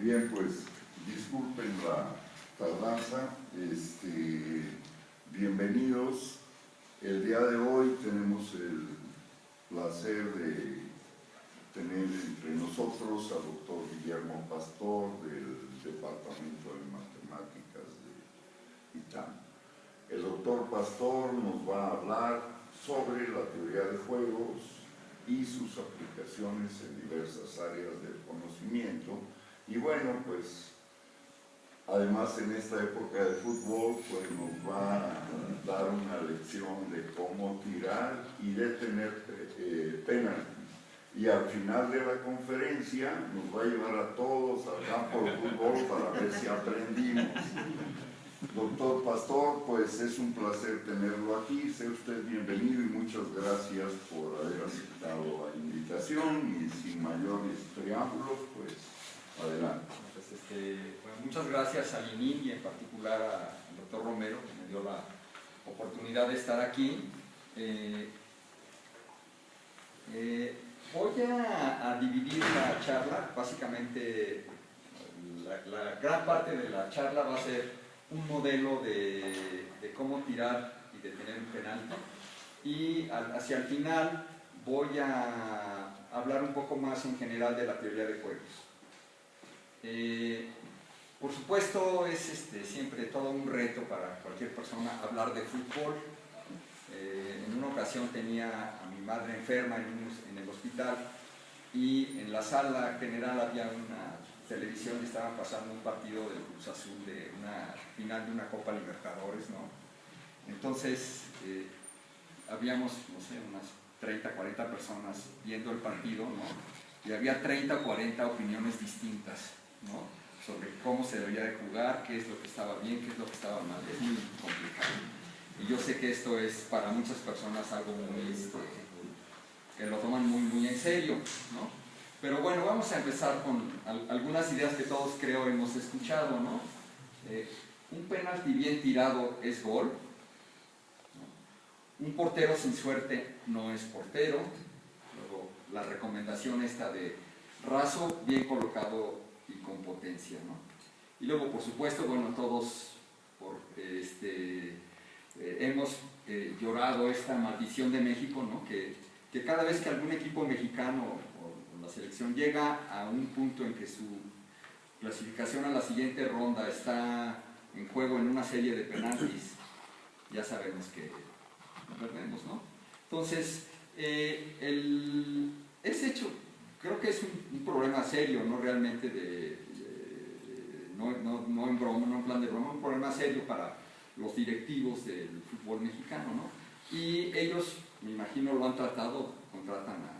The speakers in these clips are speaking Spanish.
Bien, pues disculpen la tardanza, bienvenidos. El día de hoy tenemos el placer de tener entre nosotros al doctor Guillermo Pastor del Departamento de Matemáticas de ITAM. El doctor Pastor nos va a hablar sobre la teoría de juegos y sus aplicaciones en diversas áreas del conocimiento. Y bueno, pues además en esta época de fútbol, pues nos va a dar una lección de cómo tirar y detener penaltis. Y al final de la conferencia nos va a llevar a todos al campo de fútbol para ver si aprendimos. Doctor Pastor, pues es un placer tenerlo aquí, sea usted bienvenido y muchas gracias por haber aceptado la invitación y sin mayores preámbulos, pues adelante. Pues bueno, muchas gracias a Lenín y en particular al doctor Romero que me dio la oportunidad de estar aquí. Voy a dividir la charla, básicamente la gran parte de la charla va a ser un modelo de cómo tirar y detener un penalti, y hacia el final voy a hablar un poco más en general de la teoría de juegos. Por supuesto es siempre todo un reto para cualquier persona hablar de fútbol. En una ocasión tenía a mi madre enferma en el hospital y en la sala general había una televisión y estaban pasando un partido del Cruz Azul de una final de una Copa Libertadores, ¿no? Entonces habíamos, no sé, unas 30, 40 personas viendo el partido, ¿no? Y había 30 o 40 opiniones distintas, ¿no? Sobre cómo se debería de jugar, qué es lo que estaba bien, qué es lo que estaba mal. Es muy complicado. Y yo sé que esto es para muchas personas algo muy, que lo toman muy en serio, ¿no? Pero bueno, vamos a empezar con algunas ideas que todos creo hemos escuchado, ¿no? Un penalti bien tirado es gol, ¿no? Un portero sin suerte no es portero. Luego la recomendación esta de raso bien colocado y con potencia, ¿no? Y luego, por supuesto, bueno, todos hemos llorado esta maldición de México, ¿no? Que cada vez que algún equipo mexicano o la selección llega a un punto en que su clasificación a la siguiente ronda está en juego en una serie de penaltis, ya sabemos que perdemos, ¿no? Entonces, ese hecho creo que es un problema serio, no realmente no en broma, no en plan de broma, un problema serio para los directivos del fútbol mexicano, ¿no? Y ellos, me imagino, lo han tratado, contratan a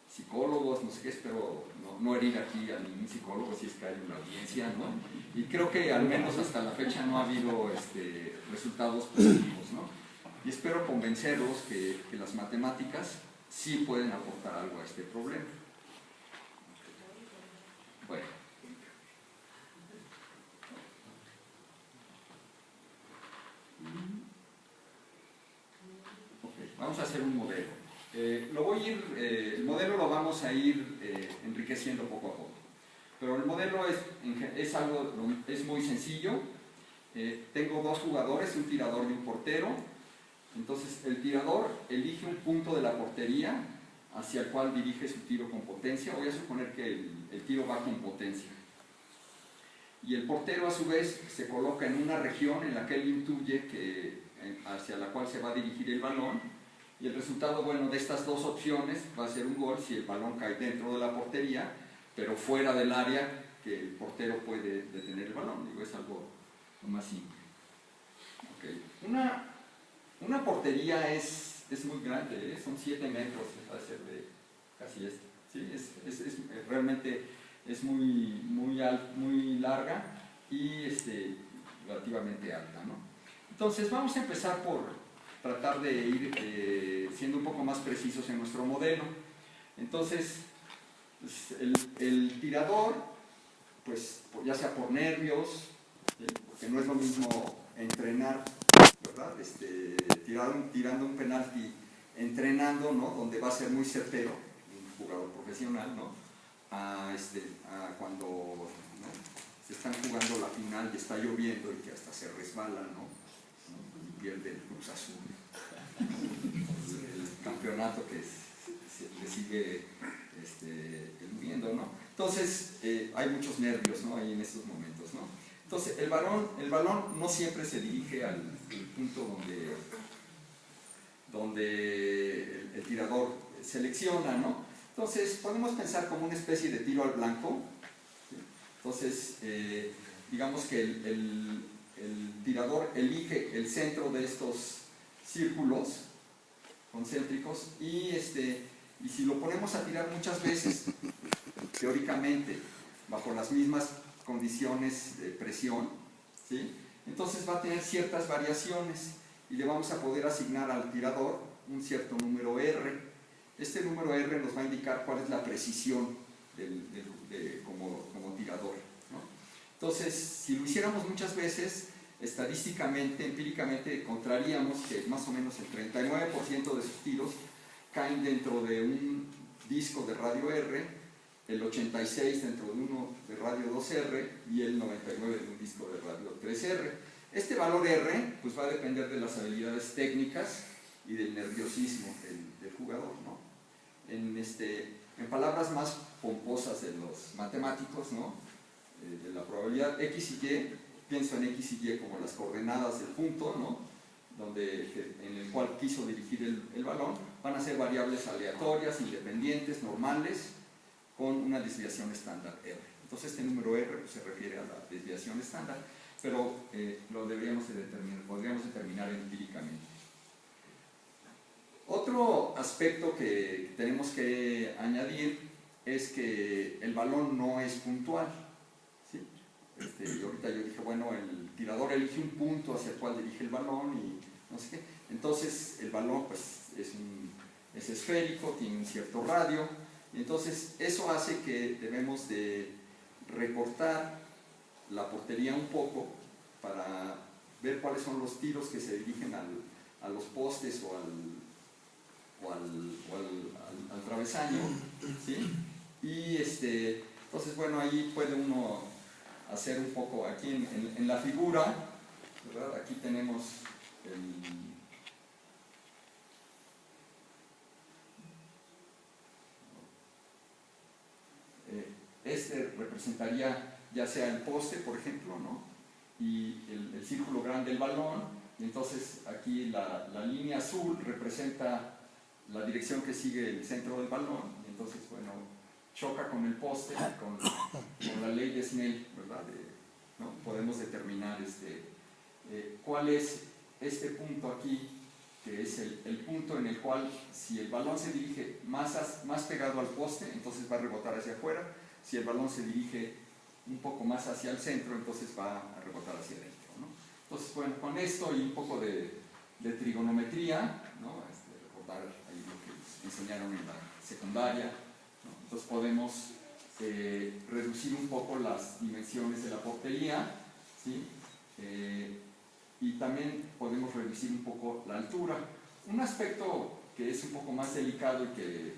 psicólogos, no sé qué, espero no herir aquí a ningún psicólogo si es que hay una audiencia, ¿no? Y creo que al menos hasta la fecha no ha habido resultados positivos, ¿no? Y espero convencerlos que las matemáticas sí pueden aportar algo a este problema. Bueno. Vamos a hacer un modelo. El modelo lo vamos a ir enriqueciendo poco a poco. Pero el modelo es muy sencillo. Tengo dos jugadores, un tirador y un portero. Entonces el tirador elige un punto de la portería hacia el cual dirige su tiro con potencia. Voy a suponer que el tiro va con potencia. Y el portero a su vez se coloca en una región en la que él intuye hacia la cual se va a dirigir el balón. Y el resultado, bueno, de estas dos opciones va a ser un gol si el balón cae dentro de la portería, pero fuera del área que el portero puede detener el balón. Digo, es algo más simple. Okay. Una portería es muy grande, son 7 metros, va a ser de casi esto. ¿Sí? Realmente es muy larga y relativamente alta, ¿no? Entonces vamos a empezar por tratar de ir siendo un poco más precisos en nuestro modelo. Entonces, el tirador, pues ya sea por nervios, porque no es lo mismo entrenar, ¿verdad? Tirando un penalti, entrenando, ¿no? Donde va a ser muy certero, un jugador profesional, ¿no? A cuando, ¿no? final y está lloviendo y que hasta se resbala, ¿no? Y pierde el Cruz Azul. El campeonato que le sigue viendo, ¿no? Entonces, hay muchos nervios, ¿no? Ahí en estos momentos, ¿no? Entonces, el balón no siempre se dirige al punto donde el tirador selecciona, ¿no? Entonces, podemos pensar como una especie de tiro al blanco, ¿sí? Entonces, digamos que el tirador elige el centro de estos círculos concéntricos y si lo ponemos a tirar muchas veces, teóricamente, bajo las mismas condiciones de presión, ¿sí? Entonces va a tener ciertas variaciones y le vamos a poder asignar al tirador un cierto número R. Este número R nos va a indicar cuál es la precisión como tirador, ¿no? Entonces, si lo hiciéramos muchas veces, estadísticamente, empíricamente, encontraríamos que más o menos el 39% de sus tiros caen dentro de un disco de radio R, el 86% dentro de uno de radio 2R y el 99% de un disco de radio 3R. Este valor R pues va a depender de las habilidades técnicas y del nerviosismo del jugador, ¿no? En palabras más pomposas de los matemáticos, ¿no? De la probabilidad X y Y, pienso en X y Y como las coordenadas del punto, ¿no? En el cual quiso dirigir el balón, van a ser variables aleatorias, independientes, normales, con una desviación estándar R. Entonces este número R pues, se refiere a la desviación estándar, pero lo podríamos determinar empíricamente. Otro aspecto que tenemos que añadir es que el balón no es puntual, ¿sí? Y ahorita yo dije, bueno, el tirador elige un punto hacia el cual dirige el balón y no sé qué. Entonces el balón pues, es esférico, tiene un cierto radio, y entonces eso hace que debemos de recortar la portería un poco para ver cuáles son los tiros que se dirigen a los postes o al travesaño, ¿sí? Y entonces, bueno, ahí puede uno hacer un poco, aquí en la figura, ¿verdad? Aquí tenemos representaría ya sea el poste, por ejemplo, ¿no? Y el círculo grande del balón, y entonces aquí la línea azul representa la dirección que sigue el centro del balón, y entonces, bueno, choca con el poste, con la ley de Snell, ¿verdad? ¿No? Podemos determinar cuál es este punto aquí, que es el punto en el cual si el balón se dirige más pegado al poste, entonces va a rebotar hacia afuera. Si el balón se dirige un poco más hacia el centro, entonces va a rebotar hacia adentro, ¿no? Entonces, bueno, con esto y un poco de trigonometría, ¿no? Recordar ahí lo que nos enseñaron en la secundaria, ¿no? Entonces podemos reducir un poco las dimensiones de la portería, ¿sí? Y también podemos reducir un poco la altura. Un aspecto que es un poco más delicado y que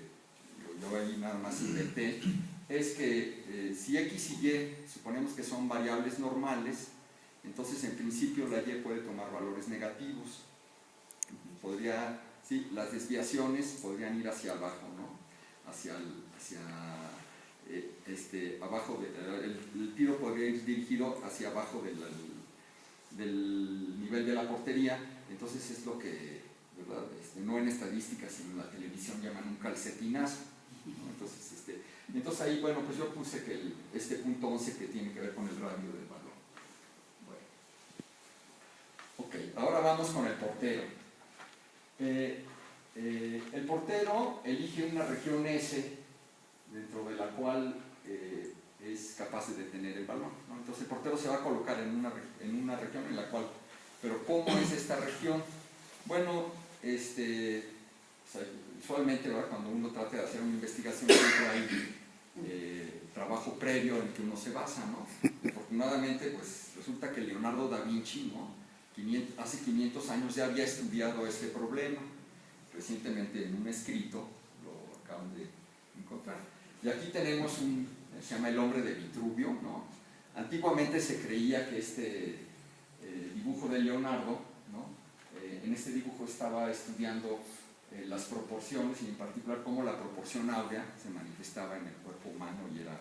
yo ahí nada más inventé, es que si X y Y suponemos que son variables normales, entonces en principio la Y puede tomar valores negativos. Sí, las desviaciones podrían ir hacia abajo, ¿no? Abajo el tiro podría ir dirigido hacia abajo del nivel de la portería. Entonces es lo que, ¿verdad? No en estadística sino en la televisión llaman un calcetinazo, ¿no? Entonces ahí, bueno, pues yo puse que este punto 11 que tiene que ver con el radio del balón. Bueno. Ok, ahora vamos con el portero. El portero elige una región S dentro de la cual es capaz de detener el balón, ¿no? Entonces el portero se va a colocar en una región en la cual, pero ¿cómo es esta región? Bueno, usualmente, ¿verdad? Cuando uno trata de hacer una investigación siempre hay trabajo previo en que uno se basa, ¿no? Afortunadamente, pues resulta que Leonardo da Vinci, ¿no? Hace 500 años ya había estudiado este problema. Recientemente en un escrito lo acaban de encontrar. Y aquí tenemos se llama El hombre de Vitruvio, ¿no? Antiguamente se creía que este dibujo de Leonardo, ¿no? En este dibujo estaba estudiando las proporciones y en particular cómo la proporción áurea se manifestaba en el cuerpo humano y era...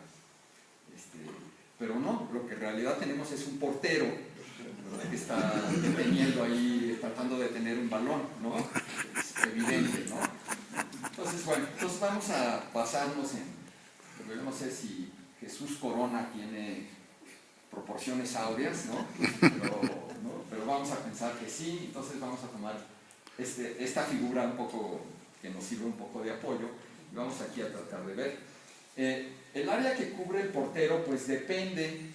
pero no, lo que en realidad tenemos es un portero, ¿verdad?, que está deteniendo ahí, tratando de detener un balón, ¿no? Es evidente, ¿no? Entonces, bueno, entonces vamos a basarnos en... Pero yo no sé si Jesús Corona tiene proporciones áureas, ¿no? Pero vamos a pensar que sí, entonces vamos a tomar esta figura un poco, que nos sirve un poco de apoyo, y vamos aquí a tratar de ver. El área que cubre el portero, pues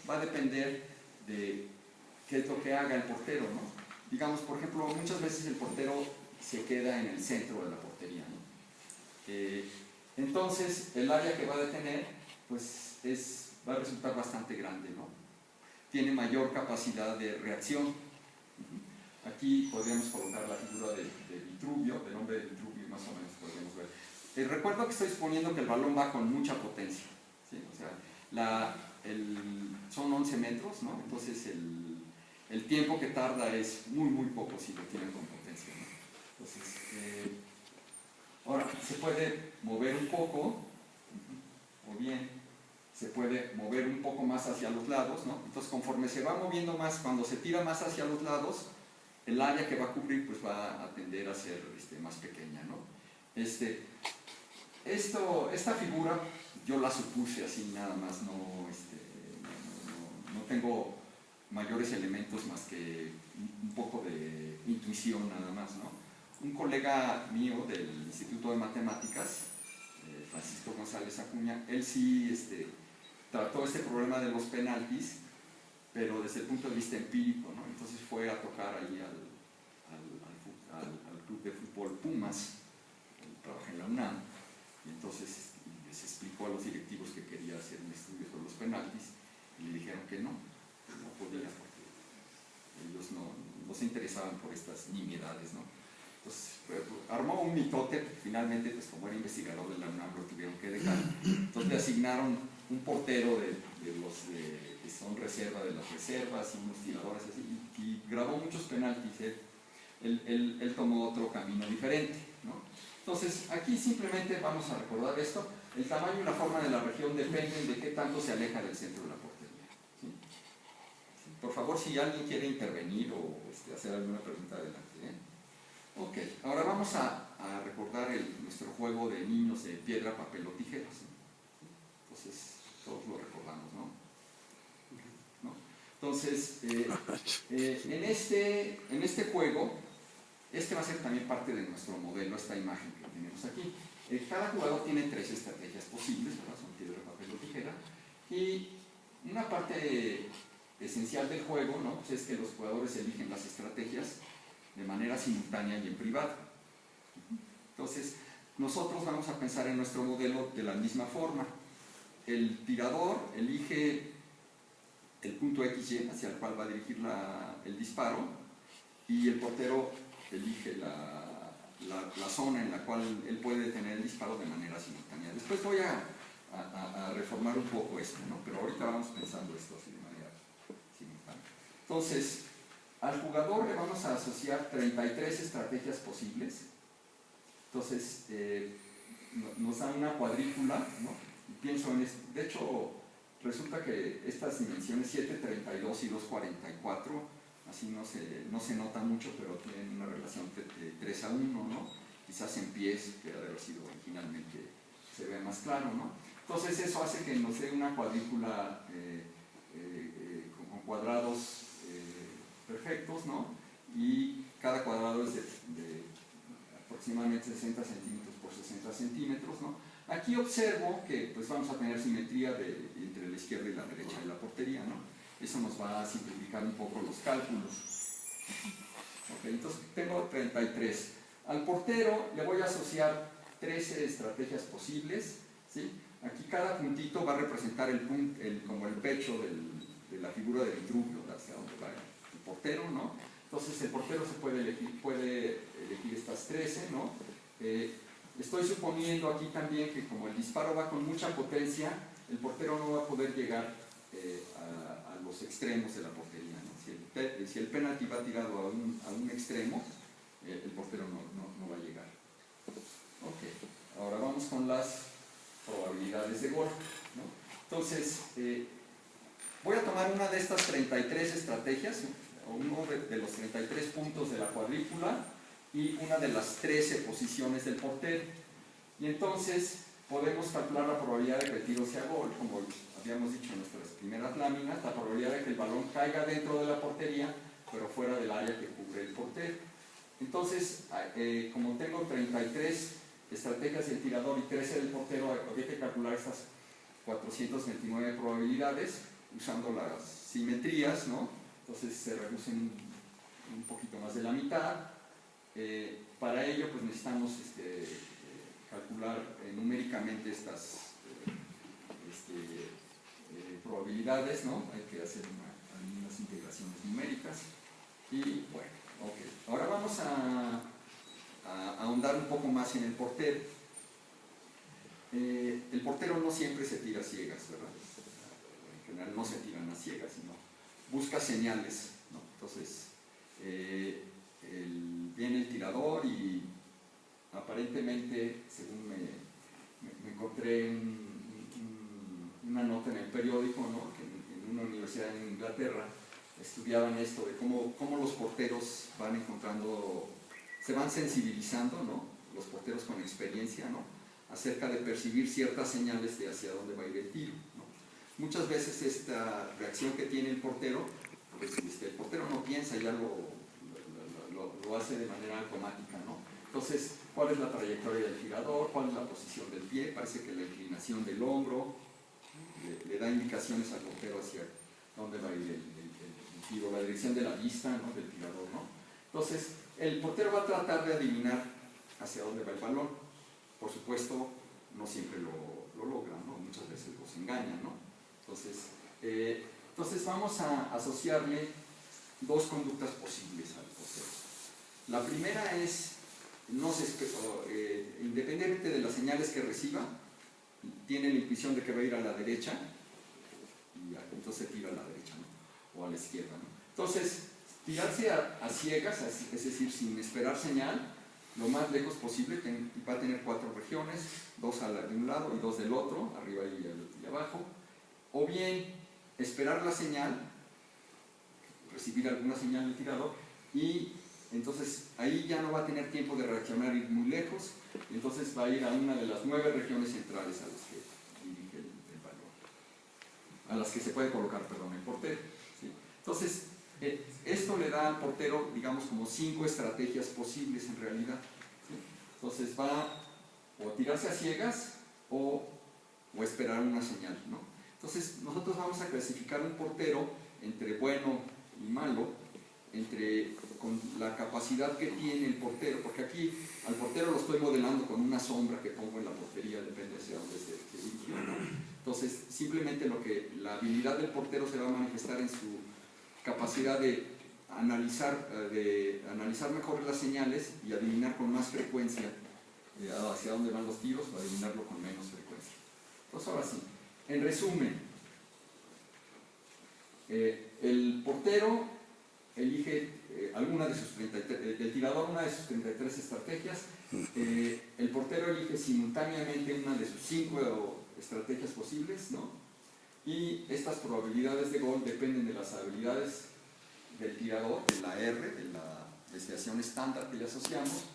va a depender de qué es lo que haga el portero, ¿no? Digamos, por ejemplo, muchas veces el portero se queda en el centro de la portería, ¿no? Entonces, el área que va a detener, pues va a resultar bastante grande, ¿no? Tiene mayor capacidad de reacción. Aquí podríamos colocar la figura de Vitruvio, del hombre de Vitruvio, más o menos podríamos ver. Recuerdo que estoy suponiendo que el balón va con mucha potencia, ¿sí? O sea, son 11 metros, ¿no? Entonces el tiempo que tarda es muy poco si lo tienen con potencia, ¿no? Entonces, ahora, se puede mover un poco, o bien se puede mover un poco más hacia los lados, ¿no? Entonces, conforme se va moviendo más, cuando se tira más hacia los lados, el área que va a cubrir pues va a tender a ser más pequeña, ¿no? Esta figura yo la supuse así nada más, no tengo mayores elementos más que un poco de intuición nada más, ¿no? Un colega mío del Instituto de Matemáticas, Francisco González Acuña, él sí trató este problema de los penaltis, pero desde el punto de vista empírico, ¿no? Entonces fue a tocar ahí al club de fútbol Pumas, trabajé en la UNAM, y entonces les explicó a los directivos que quería hacer un estudio sobre los penaltis, y le dijeron que no podía, porque ellos no se interesaban por estas nimiedades, ¿no? Entonces armó un mitote, finalmente pues como era investigador de la UNAM lo tuvieron que dejar, entonces le asignaron un portero de los que son reserva de las reservas y unos tiradores así, y grabó muchos penaltis. Él tomó otro camino diferente, ¿no? Entonces aquí simplemente vamos a recordar esto: el tamaño y la forma de la región dependen de qué tanto se aleja del centro de la portería, ¿sí? Por favor, si alguien quiere intervenir o hacer alguna pregunta, adelante, ¿eh? Ok, ahora vamos a recordar nuestro juego de niños de piedra, papel o tijeras, ¿sí? Entonces todos lo recordamos, ¿no? Entonces, en este juego, va a ser también parte de nuestro modelo, esta imagen que tenemos aquí. Cada jugador tiene 3 estrategias posibles, ¿verdad? Son piedra, papel o tijera. Y una parte esencial del juego, ¿no?, pues es que los jugadores eligen las estrategias de manera simultánea y en privado. Entonces, nosotros vamos a pensar en nuestro modelo de la misma forma. El tirador elige el punto XY hacia el cual va a dirigir el disparo, y el portero elige la zona en la cual él puede detener el disparo de manera simultánea. Después voy a reformar un poco esto, ¿no? Pero ahorita vamos pensando esto así de manera simultánea. Entonces, al jugador le vamos a asociar 33 estrategias posibles. Entonces, nos da una cuadrícula, ¿no? Y pienso en esto. De hecho, resulta que estas dimensiones 7, 32 y 2,44, así no se nota mucho, pero tienen una relación de 3 a 1, ¿no? Quizás en pies, que ha de haber sido originalmente, se ve más claro, ¿no? Entonces eso hace que nos dé una cuadrícula con cuadrados perfectos, ¿no? Y cada cuadrado es de aproximadamente 60 centímetros por 60 centímetros, ¿no? Aquí observo que pues vamos a tener simetría entre la izquierda y la derecha de la portería, ¿no? Eso nos va a simplificar un poco los cálculos. Okay, entonces tengo 33. Al portero le voy a asociar 13 estrategias posibles, ¿sí? Aquí cada puntito va a representar como el pecho de la figura de Vitruvio, hacia donde va el portero, ¿no? Entonces el portero puede elegir estas 13, ¿no? Estoy suponiendo aquí también que como el disparo va con mucha potencia, el portero no va a poder llegar a los extremos de la portería, ¿no? Si el penalti va tirado a un extremo, el portero no va a llegar. Ok, ahora vamos con las probabilidades de gol, ¿no? Entonces, voy a tomar una de estas 33 estrategias, o uno de los 33 puntos de la cuadrícula y una de las 13 posiciones del portero. Y entonces podemos calcular la probabilidad de que el tiro sea gol, como habíamos dicho en nuestras primeras láminas, la probabilidad de que el balón caiga dentro de la portería, pero fuera del área que cubre el portero. Entonces, como tengo 33 estrategias del tirador y 13 del portero, habría que calcular estas 429 probabilidades usando las simetrías, ¿no? Entonces se reducen un poquito más de la mitad. Para ello, pues necesitamos calcular numéricamente estas probabilidades, ¿no? Hay que hacer algunas integraciones numéricas. Y bueno, ok. Ahora vamos a ahondar un poco más en el portero. El portero no siempre se tira a ciegas, ¿verdad? En general no se tiran a ciegas, sino busca señales, ¿no? Entonces, viene el tirador y aparentemente, según me encontré una nota en el periódico, ¿no? Que en una universidad en Inglaterra estudiaban esto de cómo los porteros van encontrando, se van sensibilizando, ¿no? Los porteros con experiencia, ¿no? Acerca de percibir ciertas señales de hacia dónde va a ir el tiro, ¿no? Muchas veces esta reacción que tiene el portero, pues el portero no piensa, ya lo hace de manera automática, ¿no? Entonces, ¿cuál es la trayectoria del tirador? ¿Cuál es la posición del pie? Parece que la inclinación del hombro le da indicaciones al portero hacia dónde va a ir el tiro, la dirección de la vista, ¿no? Del tirador, ¿no? Entonces, el portero va a tratar de adivinar hacia dónde va el balón. Por supuesto, no siempre lo logra, ¿no? Muchas veces los engaña, ¿no? Entonces vamos a asociarle dos conductas posibles al portero. La primera es, independientemente de las señales que reciba, tiene la intuición de que va a ir a la derecha, y entonces tira a la derecha, ¿no? O a la izquierda, ¿no? Entonces, tirarse a ciegas, es decir, sin esperar señal, lo más lejos posible, va a tener 4 regiones, 2 de un lado y 2 del otro, arriba y abajo, o bien esperar la señal, recibir alguna señal del tirador, y entonces ahí ya no va a tener tiempo de reaccionar y ir muy lejos, y entonces va a ir a una de las 9 regiones centrales a las que dirige el balón, a las que se puede colocar, perdón, el portero, ¿sí? Entonces, esto le da al portero, digamos, como 5 estrategias posibles en realidad, ¿sí? Entonces va o a tirarse a ciegas o esperar una señal, ¿no? Entonces nosotros vamos a clasificar un portero entre bueno y malo, con la capacidad que tiene el portero, porque aquí al portero lo estoy modelando con una sombra que pongo en la portería, depende hacia dónde se dirigió, ¿no? Entonces simplemente la habilidad del portero se va a manifestar en su capacidad de analizar mejor las señales y adivinar con más frecuencia hacia dónde van los tiros, o adivinarlo con menos frecuencia. Entonces ahora sí, en resumen, el portero elige el tirador una de sus 33 estrategias, el portero elige simultáneamente una de sus 5 estrategias posibles, ¿no? Y estas probabilidades de gol dependen de las habilidades del tirador, de la R, de la desviación estándar que le asociamos,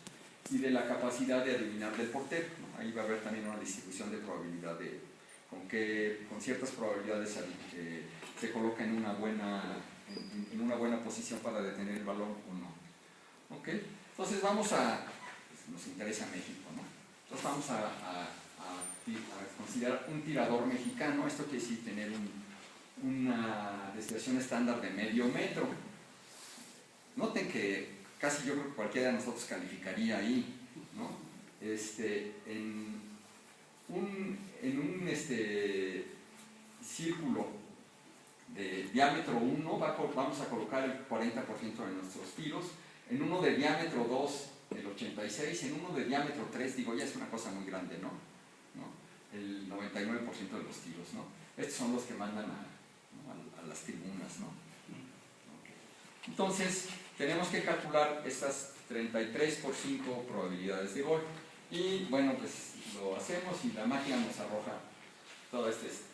y de la capacidad de adivinar del portero, ¿no? Ahí va a haber también una distribución de probabilidad con ciertas probabilidades se coloca en una buena posición para detener el balón o no. ¿Ok? Entonces nos interesa México, ¿no? Entonces vamos a considerar un tirador mexicano. Esto quiere decir tener una desviación estándar de medio metro. Noten que casi yo creo que cualquiera de nosotros calificaría ahí, ¿no? En un círculo de diámetro 1 vamos a colocar el 40% de nuestros tiros, en uno de diámetro 2 el 86%, en uno de diámetro 3, digo, ya es una cosa muy grande, ¿no? El 99% de los tiros, ¿no? Estos son los que mandan a las tribunas, renglones, ¿no? Entonces, tenemos que calcular estas 33 por 5 probabilidades de gol. Y bueno, pues lo hacemos y la máquina nos arroja toda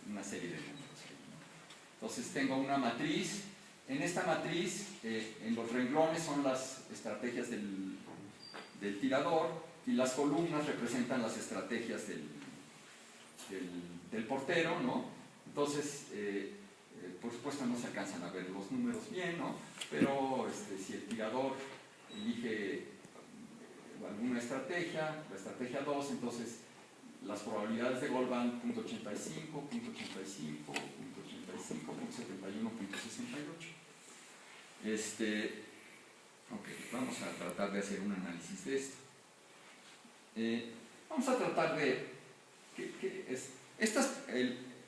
una serie de números. Entonces tengo una matriz. En esta matriz, en los renglones son las estrategias del tirador y las columnas representan las estrategias del portero, ¿no? Entonces, por supuesto no se alcanzan a ver los números bien, ¿no? Pero si el tirador elige alguna estrategia, la estrategia 2, entonces las probabilidades de gol van .85, .85, .85, .71, .68. Ok, vamos a tratar de hacer un análisis de esto. Vamos a tratar de...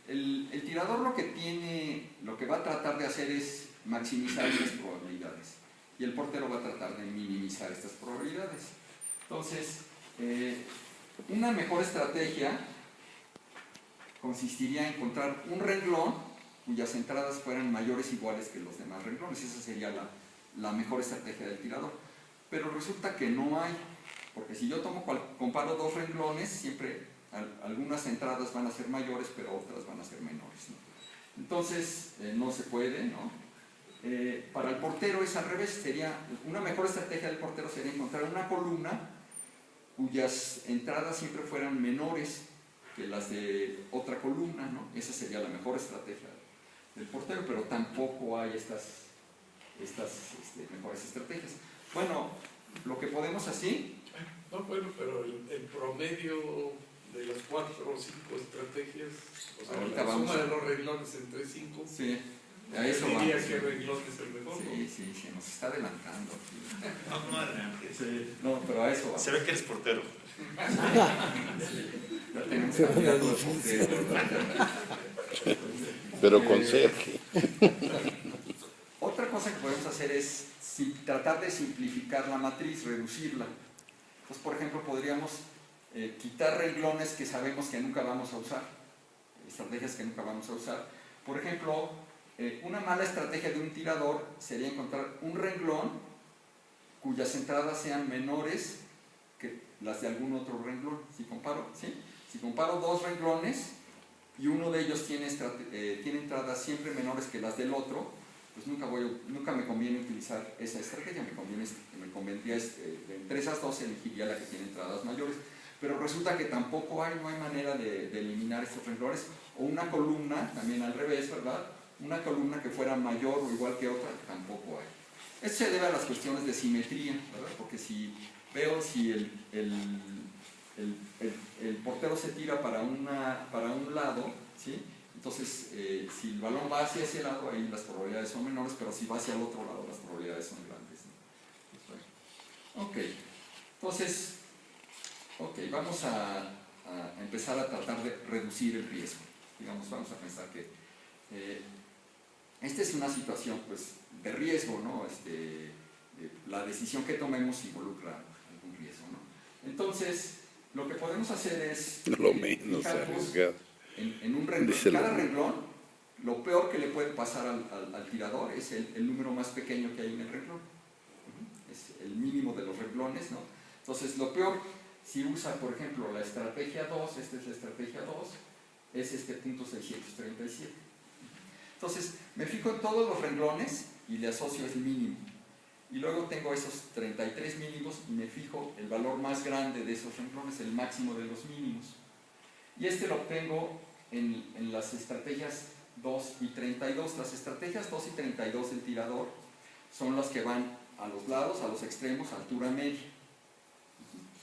el tirador lo que va a tratar de hacer es maximizar estas probabilidades y el portero va a tratar de minimizar estas probabilidades. Entonces, una mejor estrategia consistiría en encontrar un renglón cuyas entradas fueran mayores o iguales que los demás renglones. Esa sería la mejor estrategia del tirador. Pero resulta que no hay, porque si yo comparo dos renglones, siempre algunas entradas van a ser mayores, pero otras van a ser menores, ¿no? Entonces, no se puede, ¿no? Para el portero es al revés. Una mejor estrategia del portero sería encontrar una columna cuyas entradas siempre fueran menores que las de otra columna, ¿no? Esa sería la mejor estrategia del portero, pero tampoco hay estas mejores estrategias. Bueno, lo que podemos así... No, bueno, pero el promedio de las 4 o 5 estrategias, o sea, ahorita la suma de los renglones entre 5, sí, a eso diría vamos. que renglón es el mejor. Sí, se nos está adelantando aquí. No adelante. Sí, no, pero a eso vamos. Se ve que eres portero. Ya tenemos candidato de portero, ¿verdad? Pero con Sergio. Otra cosa que podemos hacer es tratar de simplificar la matriz, reducirla. Entonces, por ejemplo, podríamos quitar renglones que sabemos que nunca vamos a usar, estrategias que nunca vamos a usar. Por ejemplo, una mala estrategia de un tirador sería encontrar un renglón cuyas entradas sean menores que las de algún otro renglón. Si comparo dos renglones y uno de ellos tiene entradas siempre menores que las del otro, pues nunca me conviene utilizar esa estrategia. Me convendría entre esas dos elegiría la que tiene entradas mayores. Pero resulta que tampoco no hay manera de eliminar estos renglones. O una columna, también al revés, ¿verdad? Una columna que fuera mayor o igual que otra, tampoco hay. Esto se debe a las cuestiones de simetría, ¿verdad? Porque si veo si el portero se tira para un lado, ¿sí? Entonces, si el balón va hacia ese lado, ahí las probabilidades son menores, pero si va hacia el otro lado, las probabilidades son grandes, ¿no? Ok, entonces, vamos a empezar a tratar de reducir el riesgo. Digamos, vamos a pensar que esta es una situación, pues, de riesgo, ¿no? La decisión que tomemos involucra algún riesgo, ¿no? Entonces, lo que podemos hacer es Lo menos arriesgado. En un renglón, cada renglón, lo peor que le puede pasar al tirador es el número más pequeño que hay en el renglón. Es el mínimo de los renglones, ¿no? Entonces, lo peor, si usa, por ejemplo, la estrategia 2, esta es la estrategia 2, es punto 637. Entonces, me fijo en todos los renglones y le asocio el mínimo. Y luego tengo esos 33 mínimos y me fijo el valor más grande de esos renglones, el máximo de los mínimos. Y lo obtengo en las estrategias 2 y 32. Las estrategias 2 y 32 del tirador son las que van a los lados, a los extremos, a altura media.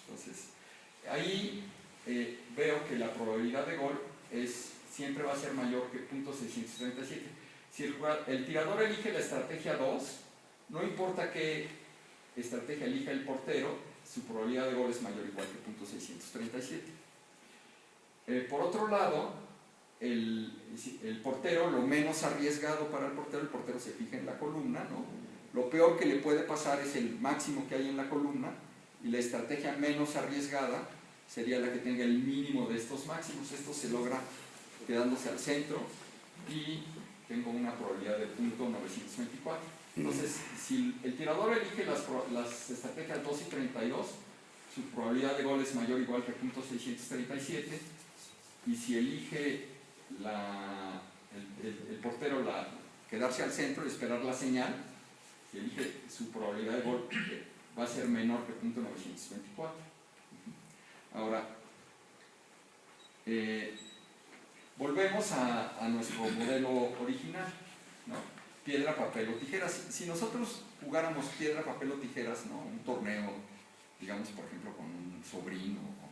Entonces, ahí veo que la probabilidad de gol siempre va a ser mayor que .637. Si el tirador elige la estrategia 2, no importa qué estrategia elija el portero, su probabilidad de gol es mayor o igual que .637. Por otro lado, el portero, lo menos arriesgado para el portero se fija en la columna, ¿no? Lo peor que le puede pasar es el máximo que hay en la columna, y la estrategia menos arriesgada sería la que tenga el mínimo de estos máximos. Esto se logra quedándose al centro y tengo una probabilidad de 0.924. Entonces, si el tirador elige las estrategias 2 y 32, su probabilidad de gol es mayor o igual que 0.637, y si elige el portero quedarse al centro y esperar la señal, si elige, su probabilidad de gol va a ser menor que 0.924. Ahora, volvemos a nuestro modelo original, ¿no? Piedra, papel o tijeras. Si nosotros jugáramos piedra, papel o tijeras, ¿no? Un torneo, digamos, por ejemplo, con un sobrino, con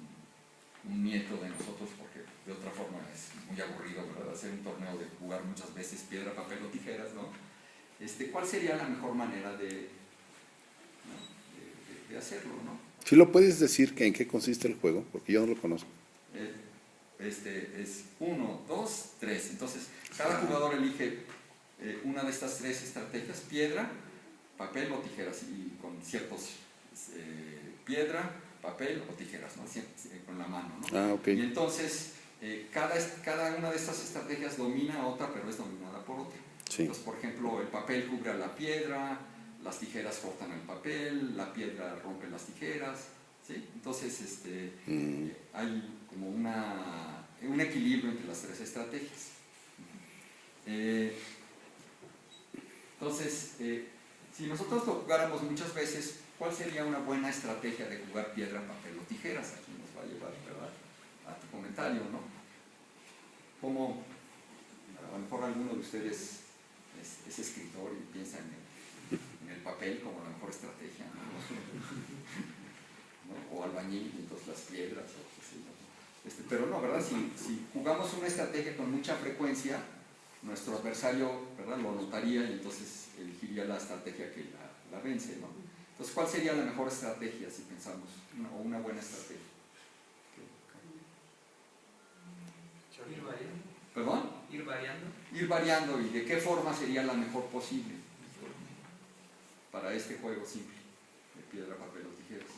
un nieto de nosotros, porque de otra forma es muy aburrido, ¿verdad? Hacer un torneo de jugar muchas veces piedra, papel o tijeras, ¿no? ¿Cuál sería la mejor manera de hacerlo, ¿no? ¿Sí lo puedes decir en qué consiste el juego? Porque yo no lo conozco. Es 1, 2, 3. Entonces, cada jugador elige una de estas tres estrategias: piedra, papel o tijeras, y con ciertos piedra, papel o tijeras, ¿no? Con la mano, ¿no? Ah, ok. Y entonces, cada una de estas estrategias domina a otra, pero es dominada por otra. Sí. Entonces, por ejemplo, el papel cubre a la piedra, las tijeras cortan el papel, la piedra rompe las tijeras, ¿sí? Entonces, hay como un equilibrio entre las tres estrategias. Entonces, si nosotros lo jugáramos muchas veces, ¿cuál sería una buena estrategia de jugar piedra, papel o tijeras? Aquí nos va a llevar, ¿verdad?, a tu comentario, ¿no? Como a lo mejor alguno de ustedes es escritor y piensa en el papel como la mejor estrategia, ¿no? ¿No? O albañil, y entonces las piedras, o qué sé yo. Pero no, ¿verdad? Si jugamos una estrategia con mucha frecuencia, nuestro adversario, ¿verdad?, lo notaría y entonces elegiría la estrategia que la vence, ¿no? Entonces, ¿cuál sería la mejor estrategia si pensamos, o una buena estrategia? Ir variando. ¿Perdón? Ir variando. Ir variando, y de qué forma sería la mejor posible para este juego simple de piedra, papel o tijeras.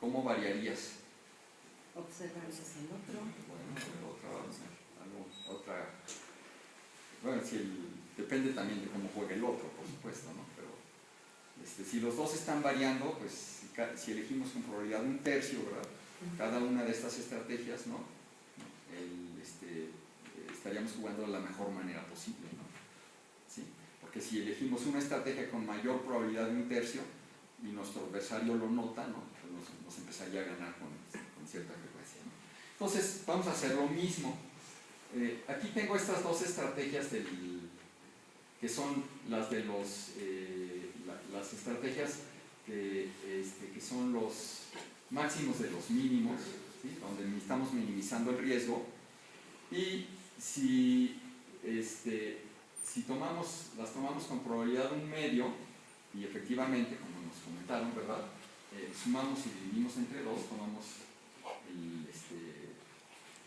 ¿Cómo variarías? Observar hacia el otro. Bueno, depende también de cómo juegue el otro, por supuesto, ¿no? Pero si los dos están variando, pues si elegimos con probabilidad un tercio, ¿verdad?, cada una de estas estrategias, ¿no?, estaríamos jugando de la mejor manera posible, ¿no? ¿Sí? Porque si elegimos una estrategia con mayor probabilidad de un tercio y nuestro adversario lo nota, ¿no?, pues nos empezaría a ganar con cierta frecuencia, ¿no? Entonces, vamos a hacer lo mismo. Aquí tengo estas dos estrategias que son las de las estrategias que son los máximos de los mínimos, ¿sí?, donde estamos minimizando el riesgo. Y si las tomamos con probabilidad de un medio, y efectivamente, como nos comentaron, ¿verdad?, sumamos y dividimos entre dos, tomamos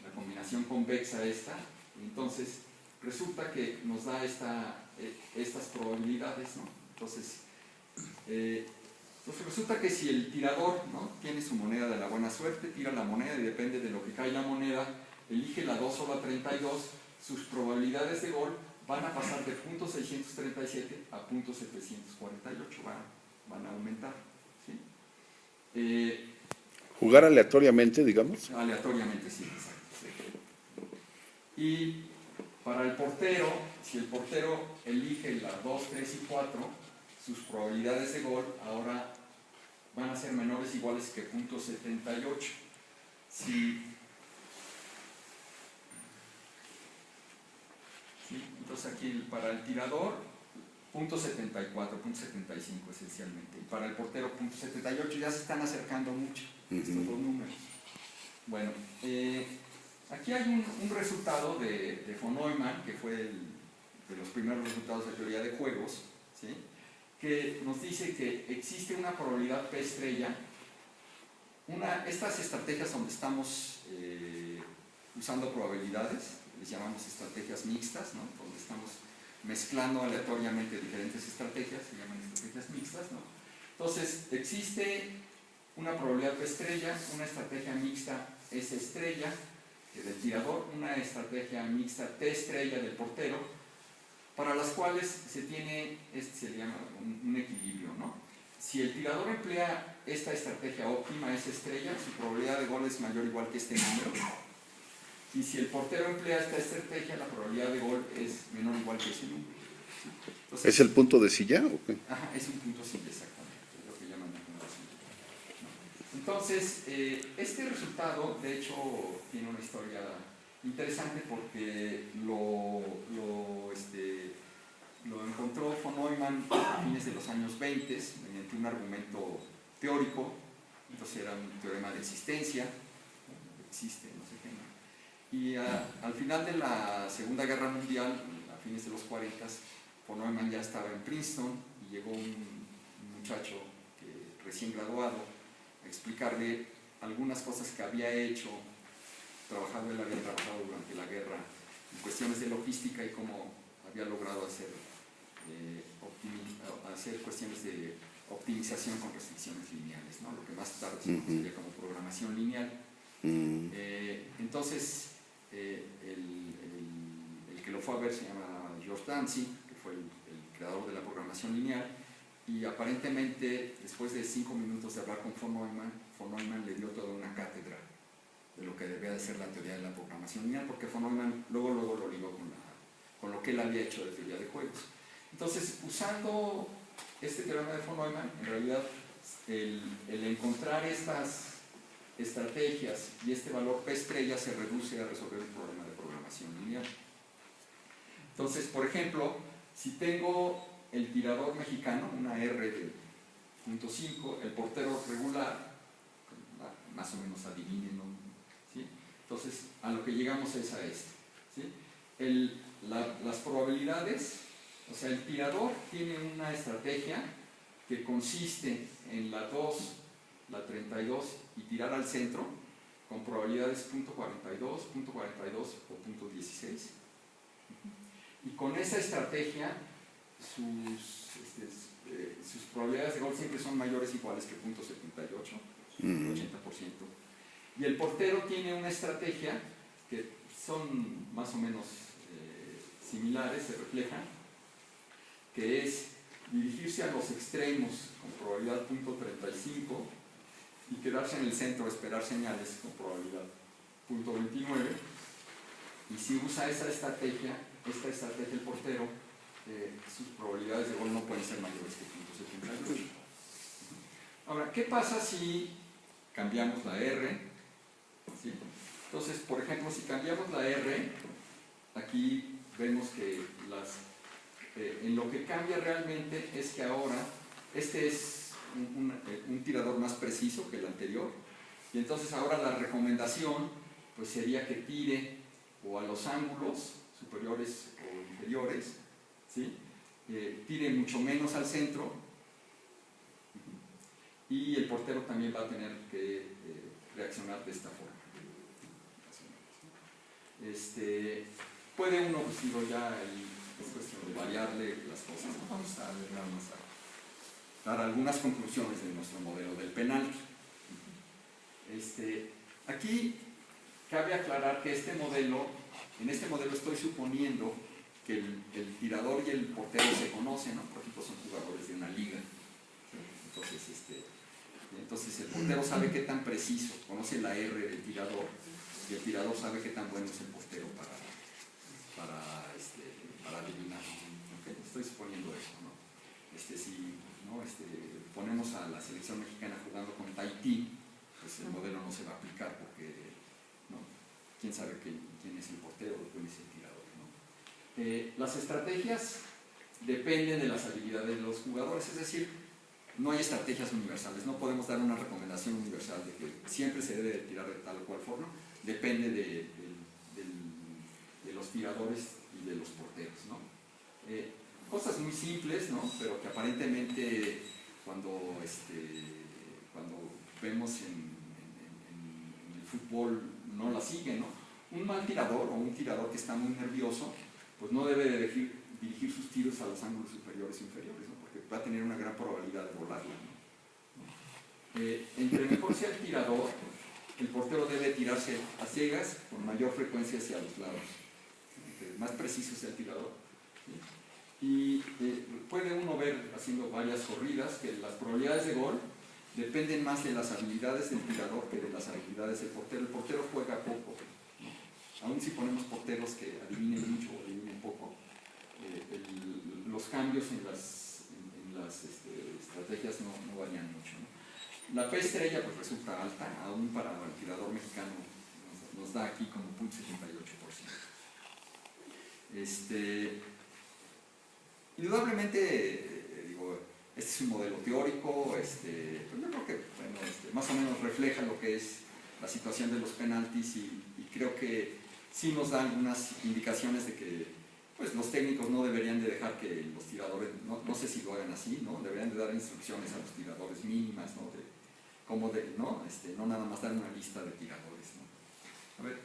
la combinación convexa esta, y entonces resulta que nos da estas probabilidades, ¿no? Entonces resulta que si el tirador, ¿no?, tiene su moneda de la buena suerte, tira la moneda y depende de lo que cae la moneda, elige la 2 o la 32, sus probabilidades de gol van a pasar de 0.637 a 0.748, van a aumentar, ¿sí? ¿Jugar aleatoriamente, digamos? Aleatoriamente, sí, exacto. Sí. Y para el portero, si el portero elige las 2, 3 y 4, sus probabilidades de gol ahora van a ser menores o iguales que 0.78. Entonces aquí para el tirador 0.74, 0.75 esencialmente, y para el portero 0.78. Ya se están acercando mucho estos dos números. Bueno, aquí hay un resultado de von Neumann, que fue de los primeros resultados de teoría de juegos, ¿sí?, que nos dice que existe una probabilidad P estrella. Estas estrategias donde estamos usando probabilidades, les llamamos estrategias mixtas, ¿no?, donde estamos mezclando aleatoriamente diferentes estrategias, se llaman estrategias mixtas, ¿no? Entonces, existe una probabilidad P estrella, una estrategia mixta S estrella, del tirador, una estrategia mixta T estrella del portero, para las cuales se tiene, se le llama un equilibrio, ¿no? Si el tirador emplea esta estrategia óptima, S estrella, su probabilidad de gol es mayor o igual que este número. Y si el portero emplea esta estrategia, la probabilidad de gol es menor o igual que ese número. Entonces, ¿Es el punto de silla o qué? ajá, es un punto silla, exactamente, es lo que llaman el punto silla, ¿no? Entonces, este resultado, de hecho, tiene una historia interesante porque lo encontró von Neumann a fines de los años 20 mediante un argumento teórico. Entonces era un teorema de existencia, ¿no? Existe, no sé qué, ¿no? Y al final de la Segunda Guerra Mundial, a fines de los 40, von Neumann ya estaba en Princeton y llegó un muchacho recién graduado a explicarle algunas cosas que había hecho. Él había trabajado durante la guerra en cuestiones de logística y cómo había logrado hacer cuestiones de optimización con restricciones lineales, ¿no? Lo que más tarde se conocería como programación lineal. Entonces, el que lo fue a ver se llama George Dancy, que fue el creador de la programación lineal, y aparentemente, después de 5 minutos de hablar con von Neumann le dio toda una cátedra de lo que debía de ser la teoría de la programación lineal, porque von Neumann luego lo ligó con lo que él había hecho de teoría de juegos. Entonces, usando este teorema de von Neumann, en realidad el encontrar estas estrategias y este valor P estrella se reduce a resolver un problema de programación lineal. Entonces, por ejemplo, si tengo el tirador mexicano, una R de 0.5, el portero regular, más o menos adivinen, ¿no? ¿Sí? Entonces, a lo que llegamos es a esto, ¿sí? Las probabilidades, o sea, el tirador tiene una estrategia que consiste en la 2, la 32 y tirar al centro con probabilidades .42, .42 o .16. Y con esa estrategia sus probabilidades de gol siempre son mayores o iguales que .78, 80%. Y el portero tiene una estrategia que son más o menos similares, se reflejan, que es dirigirse a los extremos con probabilidad .35 y quedarse en el centro, esperar señales con probabilidad .29. Y si usa esta estrategia el portero, sus probabilidades de gol no pueden ser mayores que .78. Ahora, ¿qué pasa si cambiamos la R? ¿Sí? Entonces, por ejemplo, si cambiamos la R, aquí vemos que en lo que cambia realmente es que ahora este es un tirador más preciso que el anterior, y entonces ahora la recomendación pues sería que tire o a los ángulos superiores o inferiores, ¿sí? Tire mucho menos al centro, y el portero también va a tener que reaccionar de esta forma. Puede uno, pues digo, ya es cuestión de variarle las cosas, ¿no? Vamos a dar algunas conclusiones de nuestro modelo del penalti. Aquí cabe aclarar que en este modelo estoy suponiendo que el tirador y el portero se conocen, ¿no? Por ejemplo, son jugadores de una liga, ¿sí? Entonces el portero sabe qué tan preciso, conoce la R del tirador, y el tirador sabe qué tan bueno es el portero para adivinar, ¿okay? Estoy suponiendo eso, ¿no? Si ponemos a la selección mexicana jugando con Tahití, pues el modelo no se va a aplicar porque, ¿no? ¿Quién sabe quién es el portero o quién es el tirador, ¿no? Las estrategias dependen de las habilidades de los jugadores, es decir, no hay estrategias universales, no podemos dar una recomendación universal de que siempre se debe tirar de tal o cual forma, depende de los tiradores y de los porteros, ¿no? Cosas muy simples, ¿no? Pero que aparentemente cuando vemos en el fútbol no la siguen, ¿no? Un mal tirador o un tirador que está muy nervioso, pues no debe de dirigir sus tiros a los ángulos superiores e inferiores, ¿no? Porque va a tener una gran probabilidad de volarla, ¿no? Entre mejor sea el tirador, el portero debe tirarse a ciegas con mayor frecuencia hacia los lados. Entre más preciso sea el tirador. ¿Sí? Y puede uno ver, haciendo varias corridas, que las probabilidades de gol dependen más de las habilidades del tirador que de las habilidades del portero. El portero juega poco, ¿no? Aún si ponemos porteros que adivinen mucho o adivinen poco, los cambios en las estrategias no varían mucho, ¿no? La P estrella pues resulta alta, aún para el tirador mexicano nos da aquí como 0.78%. Indudablemente, digo, este es un modelo teórico, pues yo creo que bueno, más o menos refleja lo que es la situación de los penaltis y creo que sí nos da algunas indicaciones de que pues, los técnicos no deberían de dejar que los tiradores, no sé si lo hagan así, ¿no? Deberían de dar instrucciones a los tiradores mínimas, ¿no? No nada más dar una lista de tiradores, ¿no? A ver,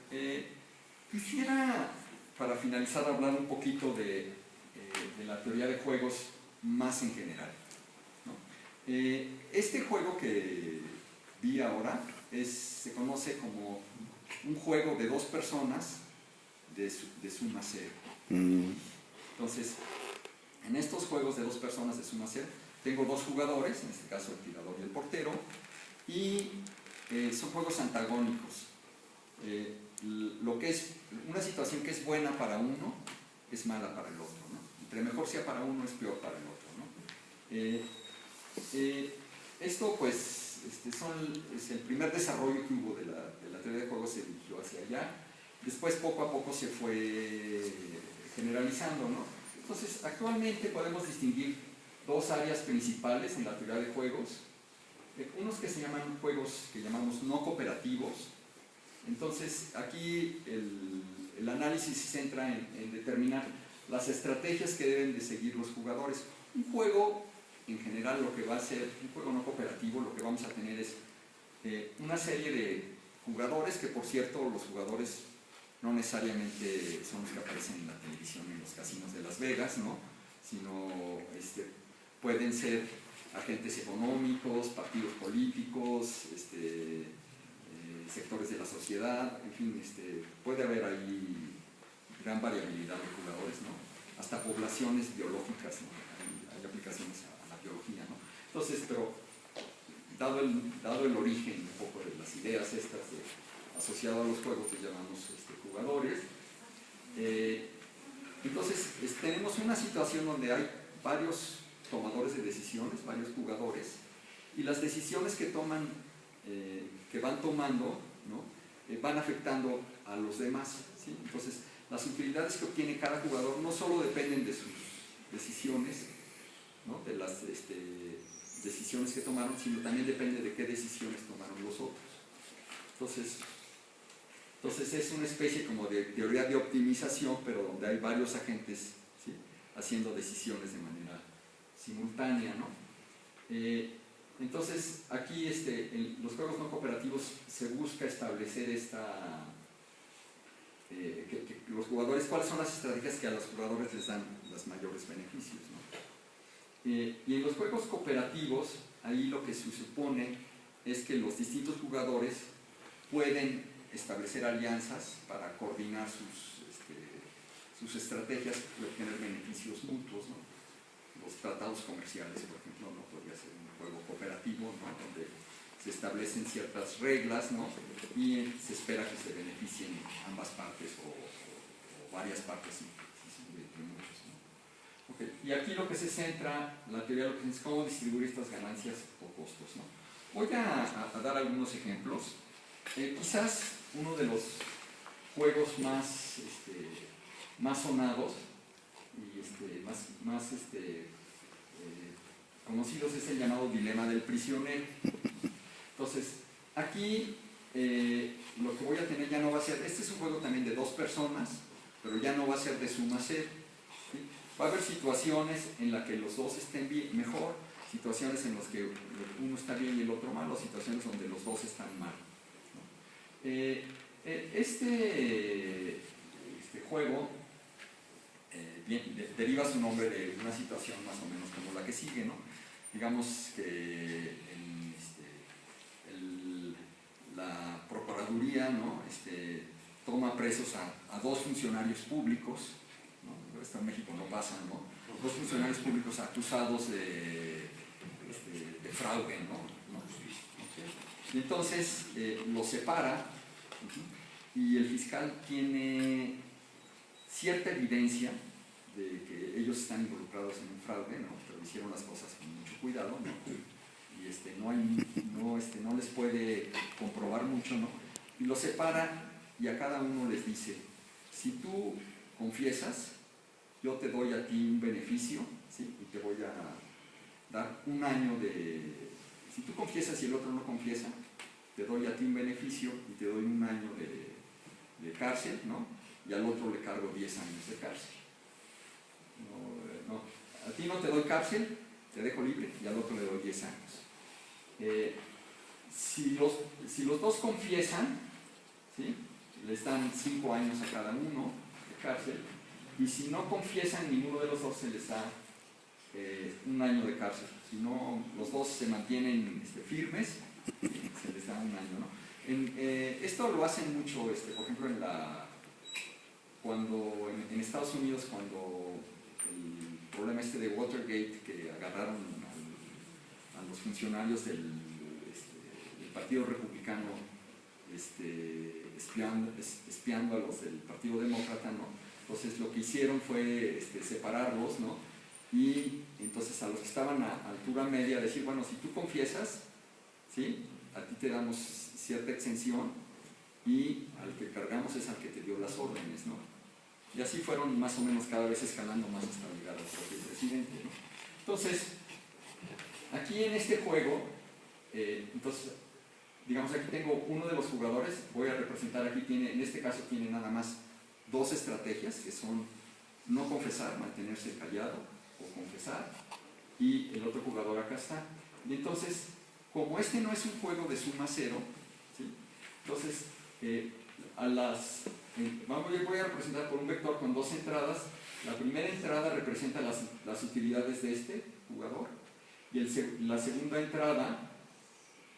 quisiera para finalizar hablar un poquito de la teoría de juegos más en general, ¿no? Este juego que vi ahora se conoce como un juego de dos personas de suma cero. Entonces, en estos juegos de dos personas de suma cero, tengo dos jugadores, en este caso el tirador y el portero, y son juegos antagónicos. Lo que es una situación que es buena para uno es mala para el otro, ¿no? Entre mejor sea para uno es peor para el otro, ¿no? Esto pues es el primer desarrollo que hubo de la teoría de juegos, se dirigió hacia allá. Después poco a poco se fue generalizando, ¿no? Entonces actualmente podemos distinguir dos áreas principales en la teoría de juegos. Unos que se llaman juegos que llamamos no cooperativos. Entonces aquí el análisis se centra en determinar las estrategias que deben de seguir los jugadores. Un juego en general, lo que va a ser un juego no cooperativo, lo que vamos a tener es una serie de jugadores, que por cierto los jugadores no necesariamente son los que aparecen en la televisión en los casinos de Las Vegas, ¿no? Sino pueden ser agentes económicos, partidos políticos, sectores de la sociedad, en fin, puede haber ahí gran variabilidad de jugadores, ¿no? Hasta poblaciones biológicas, ¿no? Hay aplicaciones a la biología, ¿no? Entonces, pero dado el origen un poco de las ideas estas asociado a los juegos que llamamos jugadores, entonces tenemos una situación donde hay varios tomadores de decisiones, varios jugadores, y las decisiones que toman, que van tomando, ¿no? Van afectando a los demás, ¿sí? Entonces las utilidades que obtiene cada jugador no solo dependen de sus decisiones, ¿no? De las decisiones que tomaron, sino también depende de qué decisiones tomaron los otros. Entonces es una especie como de teoría de optimización, pero donde hay varios agentes, ¿sí? Haciendo decisiones de manera simultánea, ¿no? Entonces aquí en los juegos no cooperativos se busca establecer que los jugadores, cuáles son las estrategias que a los jugadores les dan los mayores beneficios, ¿no? Y en los juegos cooperativos, ahí lo que se supone es que los distintos jugadores pueden establecer alianzas para coordinar sus estrategias y obtener beneficios mutuos, ¿no? Los tratados comerciales, por ejemplo, no podría ser un juego cooperativo, ¿no? Donde se establecen ciertas reglas, ¿no? Y se espera que se beneficien ambas partes o varias partes, entre muchos, ¿no? Okay. Y aquí lo que se centra, la teoría es cómo distribuir estas ganancias o costos, ¿no? Voy a dar algunos ejemplos. Quizás uno de los juegos más sonados y más conocidos es el llamado dilema del prisionero. Entonces, aquí lo que voy a tener ya no va a ser, este es un juego también de dos personas, pero ya no va a ser de suma cero, ¿sí? Va a haber situaciones en las que los dos estén bien, mejor, situaciones en las que uno está bien y el otro mal, o situaciones donde los dos están mal, ¿no? Este juego deriva su nombre de una situación más o menos como la que sigue, ¿no? Digamos que la Procuraduría, ¿no? Toma presos a 2 funcionarios públicos, ¿no? Esto en México no pasa, ¿no? 2 funcionarios públicos acusados de fraude, ¿no? Y entonces los separa, y el fiscal tiene cierta evidencia de que ellos están involucrados en un fraude, ¿no? Pero hicieron las cosas con mucho cuidado, ¿no? Y no les puede comprobar mucho, ¿no? Y los separa y a cada uno les dice: si tú confiesas, yo te doy a ti un beneficio, ¿sí? Y te voy a dar un año de... Si tú confiesas y el otro no confiesa, te doy a ti un beneficio y te doy un año de cárcel, ¿no? Y al otro le cargo 10 años de cárcel. No, a ti no te doy cárcel, te dejo libre, y al otro le doy 10 años. Si los 2 confiesan, ¿sí? Les dan 5 años a cada uno de cárcel, y si no confiesan, ninguno de los 2 se les da un año de cárcel. Si no, los 2 se mantienen firmes, se les da un año, ¿no? Esto lo hacen mucho, por ejemplo, en Estados Unidos, cuando el problema de Watergate, que agarraron a los funcionarios del Partido Republicano espiando a los del Partido Demócrata, ¿no? Entonces lo que hicieron fue separarlos, ¿no? Y entonces a los que estaban a altura media decir: bueno, si tú confiesas, ¿sí? A ti te damos cierta exención, y al que cargamos es al que te dio las órdenes, ¿no? Y así fueron más o menos cada vez escalando más hasta llegar al propio presidente, ¿no? Entonces, aquí en este juego, entonces, digamos, aquí tengo uno de los jugadores, voy a representar aquí, en este caso tiene nada más 2 estrategias, que son no confesar, mantenerse callado, o confesar, y el otro jugador acá está. Y entonces, como no es un juego de suma cero, ¿sí? Entonces, voy a representar por un vector con 2 entradas. La primera entrada representa las utilidades de este jugador, y la segunda entrada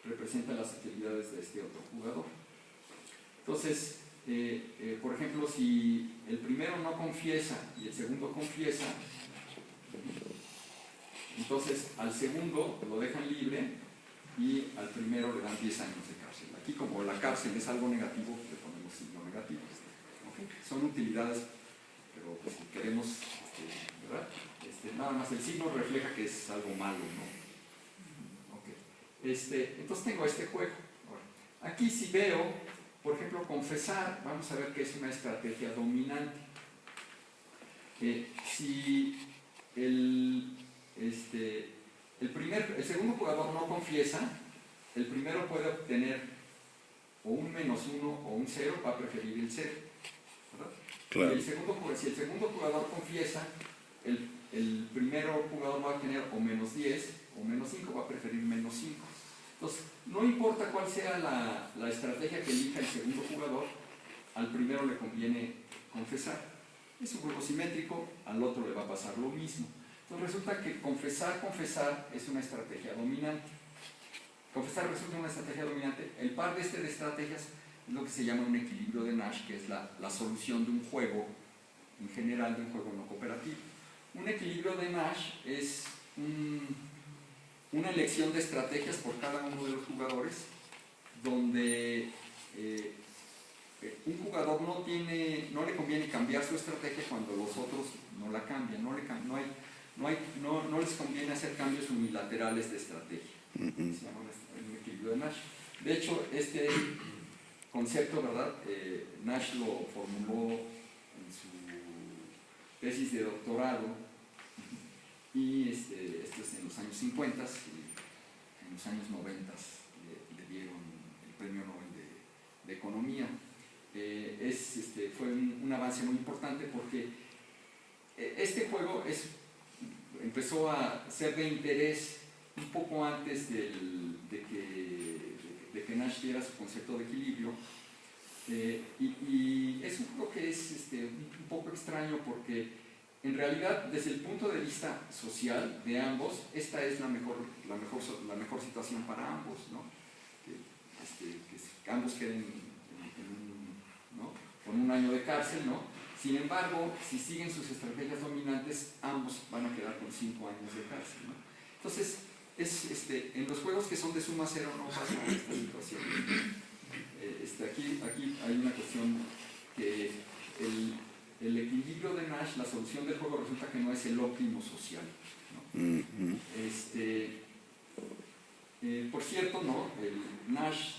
representa las utilidades de este otro jugador. Entonces, por ejemplo, si el primero no confiesa y el segundo confiesa, entonces al segundo lo dejan libre y al primero le dan 10 años de cárcel. Aquí, como la cárcel es algo negativo, le ponemos signo negativo. ¿Okay? Son utilidades, pero pues, si queremos, ¿verdad? Nada más el signo refleja que es algo malo, ¿no? Okay. Entonces tengo este juego. Ahora, aquí si veo, por ejemplo, confesar, vamos a ver que es una estrategia dominante. Si el segundo jugador no confiesa, el primero puede obtener o un -1 o un 0, va a preferir el 0, ¿verdad? Claro. Y si el segundo jugador confiesa, el primero jugador va a tener o -10 o -5, va a preferir -5. Entonces, no importa cuál sea la estrategia que elija el segundo jugador, al primero le conviene confesar. Es un juego simétrico, al otro le va a pasar lo mismo. Entonces resulta que confesar es una estrategia dominante. Confesar resulta una estrategia dominante. El par de estrategias es lo que se llama un equilibrio de Nash, que es la solución de un juego, en general de un juego no cooperativo. Un equilibrio de Nash es una elección de estrategias por cada uno de los jugadores, donde un jugador no le conviene cambiar su estrategia cuando los otros no la cambian, no les conviene hacer cambios unilaterales de estrategia. Se llama un equilibrio de Nash. De hecho, este concepto, ¿verdad? Nash lo formuló en su tesis de doctorado, y esto es en los años 50, y en los años 90 le dieron el premio Nobel de Economía. Fue un avance muy importante, porque este juego empezó a ser de interés un poco antes de que Nash diera su concepto de equilibrio, y es un juego que es un poco extraño, porque en realidad, desde el punto de vista social de ambos, esta es la mejor situación para ambos, ¿no? que ambos queden ¿no? con un año de cárcel, ¿no? Sin embargo, si siguen sus estrategias dominantes, ambos van a quedar con 5 años de cárcel, ¿no? Entonces, en los juegos que son de suma cero no pasa esta situación. Aquí hay una cuestión que el equilibrio de Nash, la solución del juego resulta que no es el óptimo social, ¿no? Por cierto, ¿no? El Nash,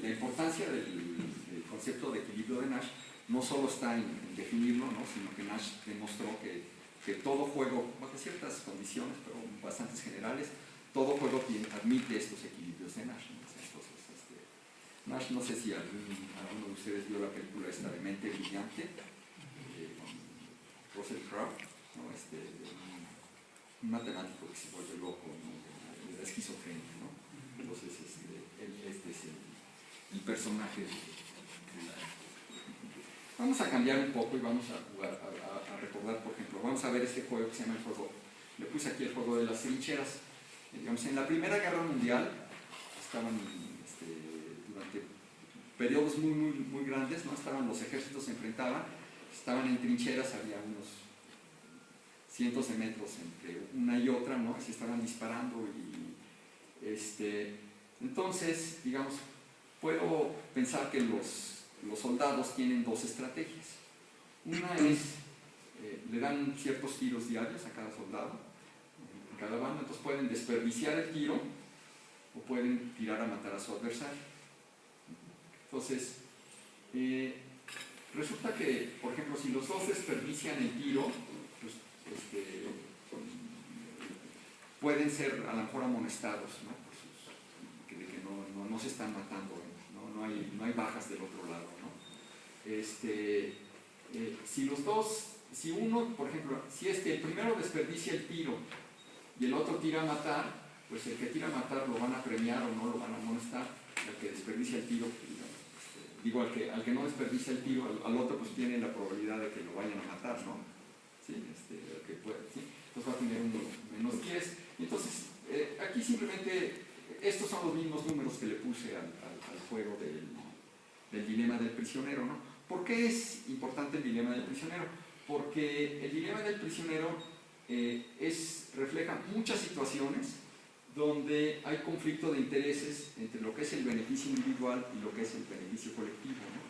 la importancia del concepto de equilibrio de Nash no solo está en definirlo, ¿no? Sino que Nash demostró que todo juego, bajo ciertas condiciones, pero bastante generales, todo juego admite estos equilibrios de Nash, ¿no? Entonces, Nash, no sé si alguno de ustedes vio la película esta de Mente Brillante, con Russell Crowe, ¿no? Un matemático que se vuelve loco, ¿no? De la esquizofrenia, ¿no? Entonces, este es el personaje Vamos a cambiar un poco y vamos a recordar, por ejemplo, vamos a ver este juego que se llama el juego, le puse aquí el juego de las trincheras. Digamos, en la Primera Guerra Mundial estaban durante periodos muy grandes, ¿no? Los ejércitos se enfrentaban, estaban en trincheras, había unos cientos de metros entre una y otra, ¿no? Se estaban disparando y entonces, digamos, puedo pensar que los soldados tienen dos estrategias. Una es, le dan ciertos tiros diarios a cada soldado, en cada bando, entonces pueden desperdiciar el tiro o pueden tirar a matar a su adversario. Entonces, resulta que, por ejemplo, si los dos desperdician el tiro, pues, pueden ser a lo mejor amonestados, ¿no? De que no se están matando, no hay bajas del otro lado, ¿no? Si uno, por ejemplo, si el primero desperdicia el tiro y el otro tira a matar, pues el que tira a matar lo van a premiar o no lo van a amonestar. El que desperdicia el tiro, al que no desperdicia el tiro, al otro pues tiene la probabilidad de que lo vayan a matar, ¿no? ¿Sí? El que puede, ¿sí? Entonces va a tener un menos 10. Entonces, aquí simplemente, estos son los mismos números que le puse al juego del dilema del prisionero, ¿no? ¿Por qué es importante el dilema del prisionero? Porque el dilema del prisionero refleja muchas situaciones donde hay conflicto de intereses entre lo que es el beneficio individual y lo que es el beneficio colectivo, ¿no?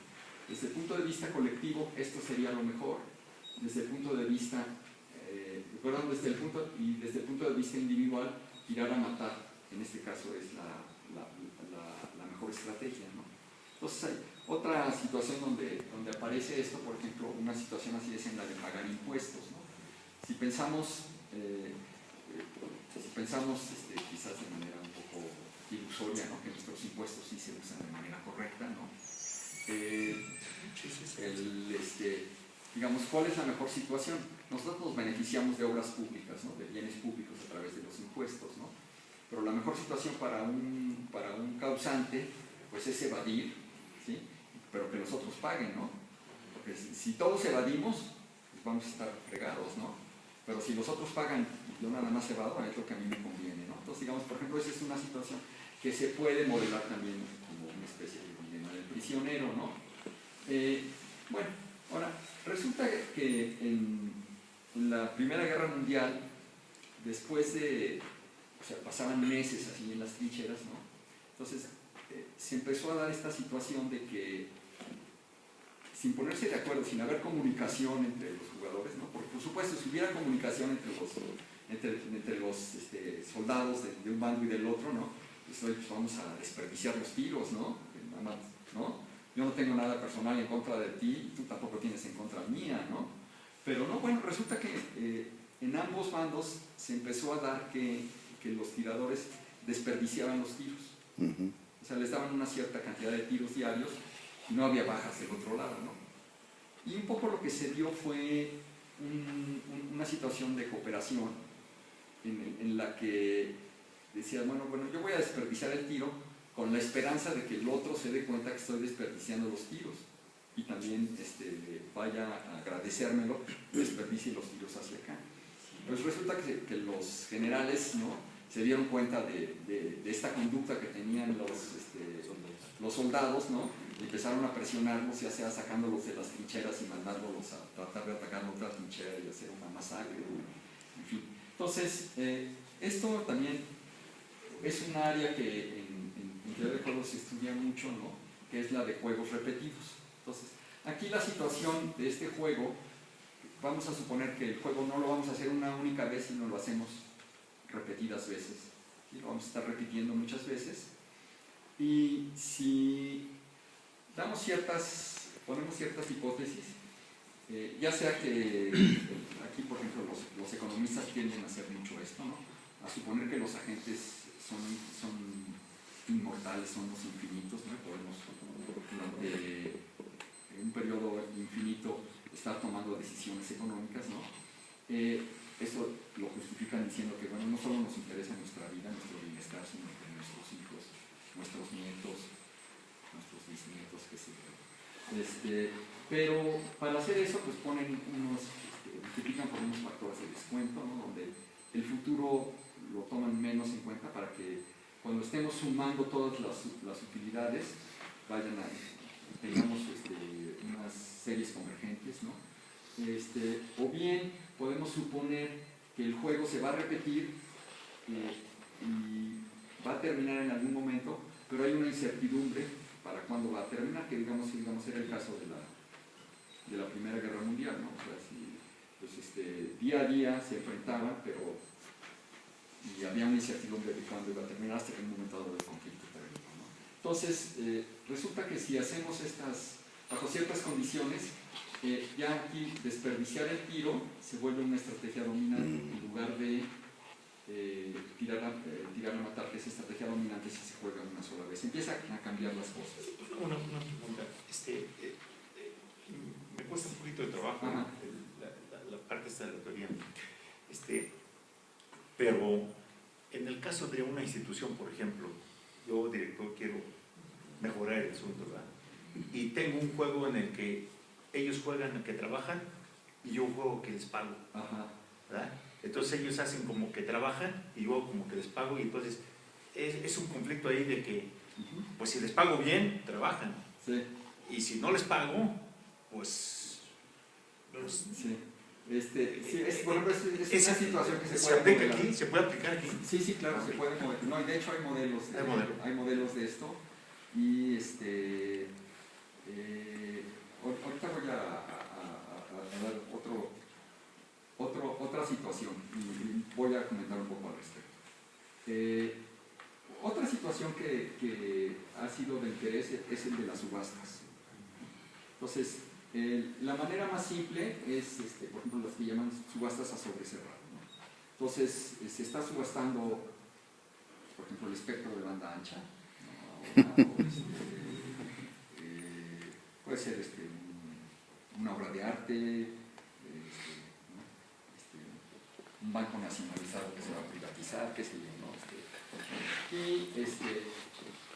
Desde el punto de vista colectivo, esto sería lo mejor. Desde el punto de vista, desde el punto de vista individual, tirar a matar, en este caso, es la mejor estrategia, ¿no? Entonces hay otra situación donde aparece esto, por ejemplo, una situación así es en la de pagar impuestos, ¿no? Si pensamos quizás de manera un poco ilusoria, ¿no? Que nuestros impuestos sí se usan de manera correcta, ¿no? Digamos, ¿cuál es la mejor situación? Nosotros nos beneficiamos de obras públicas, ¿no? De bienes públicos a través de los impuestos, ¿no? Pero la mejor situación para un causante, pues es evadir, ¿sí? Pero que los otros paguen, ¿no? Porque si todos evadimos, pues vamos a estar fregados, ¿no? Pero si los otros pagan y yo nada más evado, es lo que a mí me conviene, ¿no? Entonces, digamos, por ejemplo, esa es una situación que se puede modelar también como una especie de dilema del prisionero, ¿no? Bueno, ahora, resulta que en la Primera Guerra Mundial, después pasaban meses así en las trincheras, ¿no? Entonces, se empezó a dar esta situación de que, sin ponerse de acuerdo, sin haber comunicación entre los jugadores, ¿no? Porque, por supuesto, si hubiera comunicación entre los soldados de un bando y del otro, ¿no? Pues vamos a desperdiciar los tiros, ¿no? Yo no tengo nada personal en contra de ti, tú tampoco tienes en contra mía, ¿no? Pero no, bueno, resulta que en ambos bandos se empezó a dar que los tiradores desperdiciaban los tiros. O sea, les daban una cierta cantidad de tiros diarios y no había bajas del otro lado, ¿no? Y un poco lo que se dio fue una situación de cooperación en la que decían, bueno, yo voy a desperdiciar el tiro con la esperanza de que el otro se dé cuenta que estoy desperdiciando los tiros y también vaya a agradecérmelo, desperdicie los tiros hacia acá. Pues resulta que los generales, ¿no? se dieron cuenta de esta conducta que tenían los soldados, ¿no? Y empezaron a presionarlos, ya sea sacándolos de las trincheras y mandándolos a tratar de atacar otra trinchera y hacer una masacre, en fin. Entonces, esto también es un área que en teoría de juegos se estudia mucho, ¿no? Que es la de juegos repetidos. Entonces, aquí la situación de este juego, vamos a suponer que el juego no lo vamos a hacer una única vez, sino lo hacemos repetidas veces. ¿Sí? Lo vamos a estar repitiendo muchas veces. Y si ponemos ciertas hipótesis, ya sea que aquí, por ejemplo, los economistas tienden a hacer mucho esto, ¿no? A suponer que los agentes son inmortales, son los infinitos, ¿no? Podemos durante un periodo infinito estar tomando decisiones económicas, ¿no? Eso lo justifican diciendo que, bueno, no solo nos interesa nuestra vida, nuestro bienestar, sino que nuestros hijos, nuestros nietos, nuestros bisnietos, qué sé yo. Pero para hacer eso, pues ponen multiplican por unos factores de descuento, ¿no? Donde el futuro lo toman menos en cuenta para que cuando estemos sumando todas las utilidades, tengamos unas series convergentes, ¿no? O bien podemos suponer que el juego se va a repetir y va a terminar en algún momento, pero hay una incertidumbre para cuándo va a terminar, que digamos era el caso de la Primera Guerra Mundial, ¿no? O sea, pues, día a día se enfrentaban, y había una incertidumbre de cuándo iba a terminar hasta que en un momento dado el conflicto terminó, ¿no? Entonces, resulta que si hacemos bajo ciertas condiciones, ya aquí desperdiciar el tiro se vuelve una estrategia dominante en lugar de tirar a matar, que es estrategia dominante si se juega una sola vez. Empieza a cambiar las cosas. Una pregunta. Me cuesta un poquito de trabajo la parte esta de la teoría. Pero en el caso de una institución, por ejemplo, yo, director, quiero mejorar el asunto, ¿verdad? Y tengo un juego en el que ellos juegan el que trabajan y yo juego que les pago, ¿verdad? Entonces ellos hacen como que trabajan y yo como que les pago, y entonces es un conflicto ahí de que, pues si les pago bien, trabajan. Sí. Y si no les pago, pues sí. Es una situación que se aplica aquí, se puede aplicar aquí. Sí, claro, se puede mover. No, y de hecho hay modelos de esto. Y ahorita voy a dar otra situación y voy a comentar un poco al respecto. Otra situación que ha sido de interés es el de las subastas. Entonces, la manera más simple es, por ejemplo, las que llaman subastas a sobre cerrado, ¿no? Entonces, se está subastando, por ejemplo, el espectro de banda ancha, ¿no? Puede ser una obra de arte, ¿no? Un banco nacionalizado que se va a privatizar, qué sé yo, ¿no?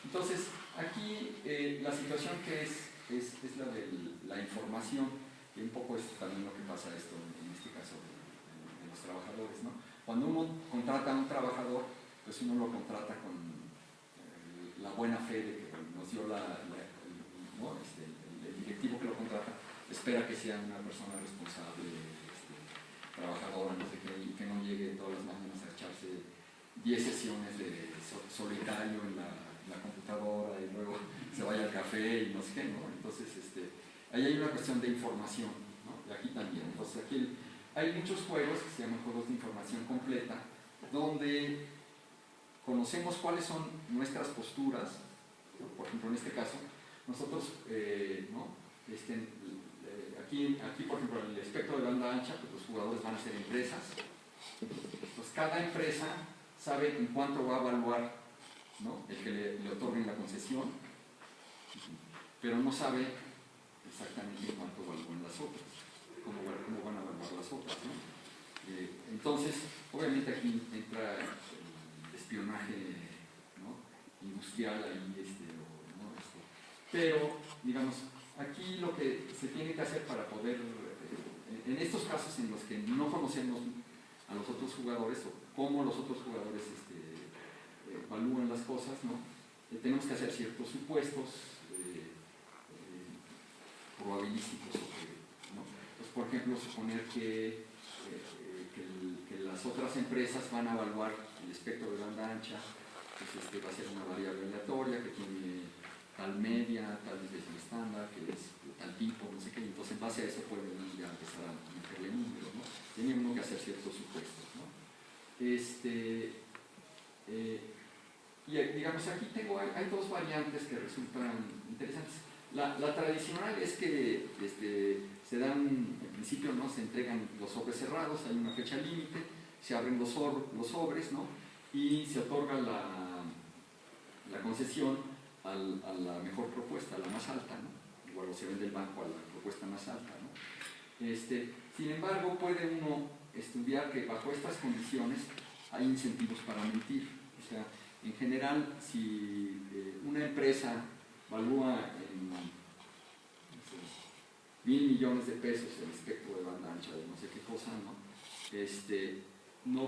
Entonces, aquí la situación que es la de la información, y un poco es también lo que pasa en este caso de los trabajadores, ¿no? Cuando uno contrata a un trabajador, pues uno lo contrata con la buena fe de que nos dio ¿no? el directivo que lo contrata, espera que sea una persona responsable, trabajadora, no sé qué, y que no llegue todas las mañanas a echarse 10 sesiones de solitario en la computadora y luego se vaya al café y no sé qué, ¿no? Entonces, ahí hay una cuestión de información, ¿no? Y aquí también. Entonces, aquí hay muchos juegos que se llaman juegos de información completa, donde conocemos cuáles son nuestras posturas, ¿no? Por ejemplo, en este caso, nosotros, ¿no? Aquí, por ejemplo, en el espectro de banda ancha, pues los jugadores van a ser empresas. Pues cada empresa sabe en cuánto va a evaluar, ¿no? El que le otorguen la concesión, pero no sabe exactamente cuánto evalúan las otras, cómo van a evaluar las otras, ¿no? Entonces, obviamente aquí entra el espionaje, ¿no? Industrial ahí, ¿no? Pero, digamos, aquí lo que se tiene que hacer para poder, en estos casos en los que no conocemos a los otros jugadores o cómo los otros jugadores evalúan las cosas, ¿no? Tenemos que hacer ciertos supuestos probabilísticos, ¿no? Entonces, por ejemplo, suponer que las otras empresas van a evaluar el espectro de banda ancha, pues va a ser una variable aleatoria que tiene tal media, tal desviación estándar, que es de tal tipo, no sé qué, entonces en base a eso puede uno ya empezar a meterle números, ¿no? Tiene uno que hacer ciertos supuestos, ¿no? Y digamos, aquí hay dos variantes que resultan interesantes. La tradicional es que se dan, en principio, ¿no? Se entregan los sobres cerrados, hay una fecha límite, se abren los sobres, ¿no? Y se otorga la concesión a la mejor propuesta, a la más alta, ¿no? Igual se vende el banco a la propuesta más alta, ¿no? Sin embargo, puede uno estudiar que bajo estas condiciones hay incentivos para mentir. O sea, en general, si una empresa valúa en $1,000 millones el espectro de banda ancha de no sé qué cosa, ¿no? No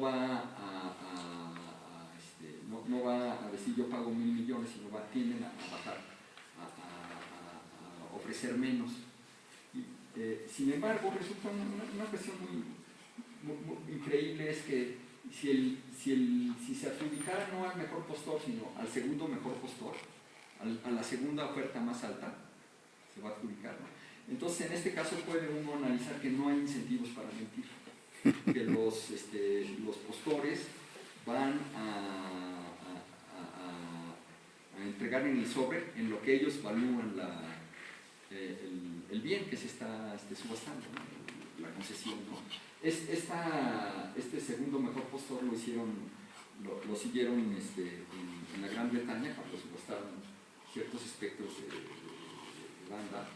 va a decir yo pago 1,000 millones, sino tienden a bajar, a ofrecer menos. Sin embargo, resulta una cuestión muy increíble es que si se adjudicara no al mejor postor, sino al segundo mejor postor, a la segunda oferta más alta, se va a adjudicar, ¿no? Entonces, en este caso puede uno analizar que no hay incentivos para mentir, que los postores van a entregar en el sobre en lo que ellos evalúan el bien que se está subastando, ¿no? La concesión, ¿no? Este segundo mejor postor lo siguieron en la Gran Bretaña cuando subastaron ciertos espectros de banda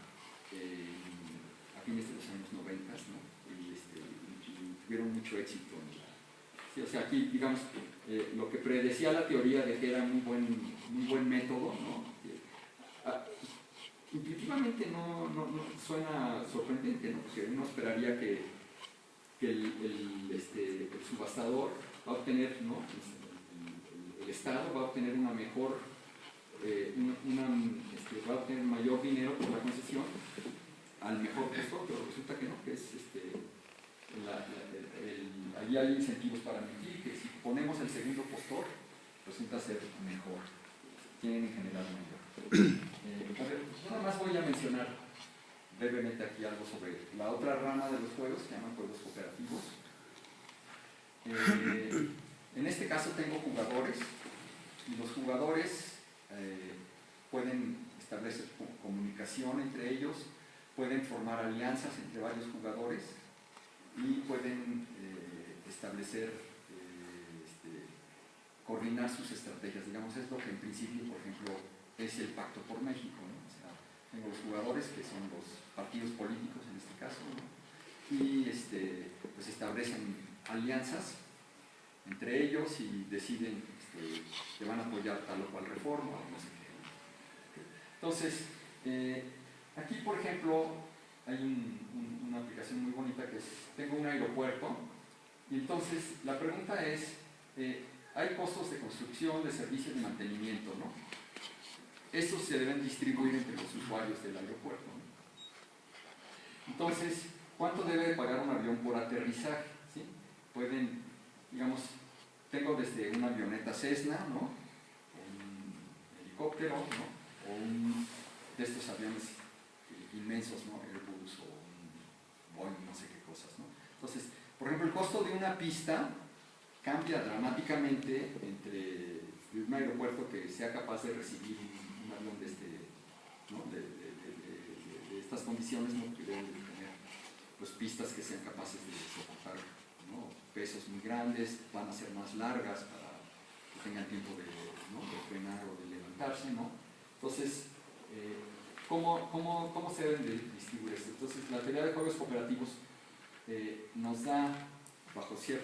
a fines de los años 90, ¿no? Y tuvieron mucho éxito sí, o sea, aquí, digamos, lo que predecía la teoría de que era muy buen método, ¿no? Intuitivamente no suena sorprendente, ¿no? Porque uno esperaría que el subastador va a obtener, ¿no? El Estado va a obtener una mejor, va a obtener mayor dinero por la concesión al mejor postor, pero resulta que no, que es allí hay incentivos para mentir, que si ponemos el segundo postor, resulta ser mejor, tienen en general mayor. Nada más voy a mencionar brevemente aquí algo sobre la otra rama de los juegos, que se llaman juegos cooperativos. En este caso tengo jugadores, y los jugadores pueden establecer comunicación entre ellos, pueden formar alianzas entre varios jugadores y pueden establecer, coordinar sus estrategias. Digamos, es lo que en principio, por ejemplo, es el Pacto por México, ¿no? O sea, tengo los jugadores, que son los partidos políticos en este caso, ¿no? Y pues establecen alianzas entre ellos y deciden que van a apoyar tal o cual reforma o no sé qué. Entonces, aquí, por ejemplo, hay una aplicación muy bonita que es, tengo un aeropuerto, y entonces la pregunta es, hay costos de construcción, de servicios de mantenimiento, ¿no? Estos se deben distribuir entre los usuarios del aeropuerto, ¿no? Entonces, ¿cuánto debe pagar un avión por aterrizaje? ¿Sí? Pueden, digamos, tengo desde una avioneta Cessna, ¿no? Un helicóptero, ¿no? O de estos aviones inmensos, ¿no? Airbus o un Boeing, no sé qué cosas, ¿no? Entonces, por ejemplo, el costo de una pista cambia dramáticamente entre un aeropuerto que sea capaz de recibir un avión de estas condiciones, ¿no? Que deben de tener pues, pistas que sean capaces de soportar, ¿no? Pesos muy grandes, van a ser más largas para que tengan tiempo de frenar o de levantarse, ¿no? Entonces, ¿cómo se deben de distribuir esto? Entonces, la teoría de juegos cooperativos nos da, si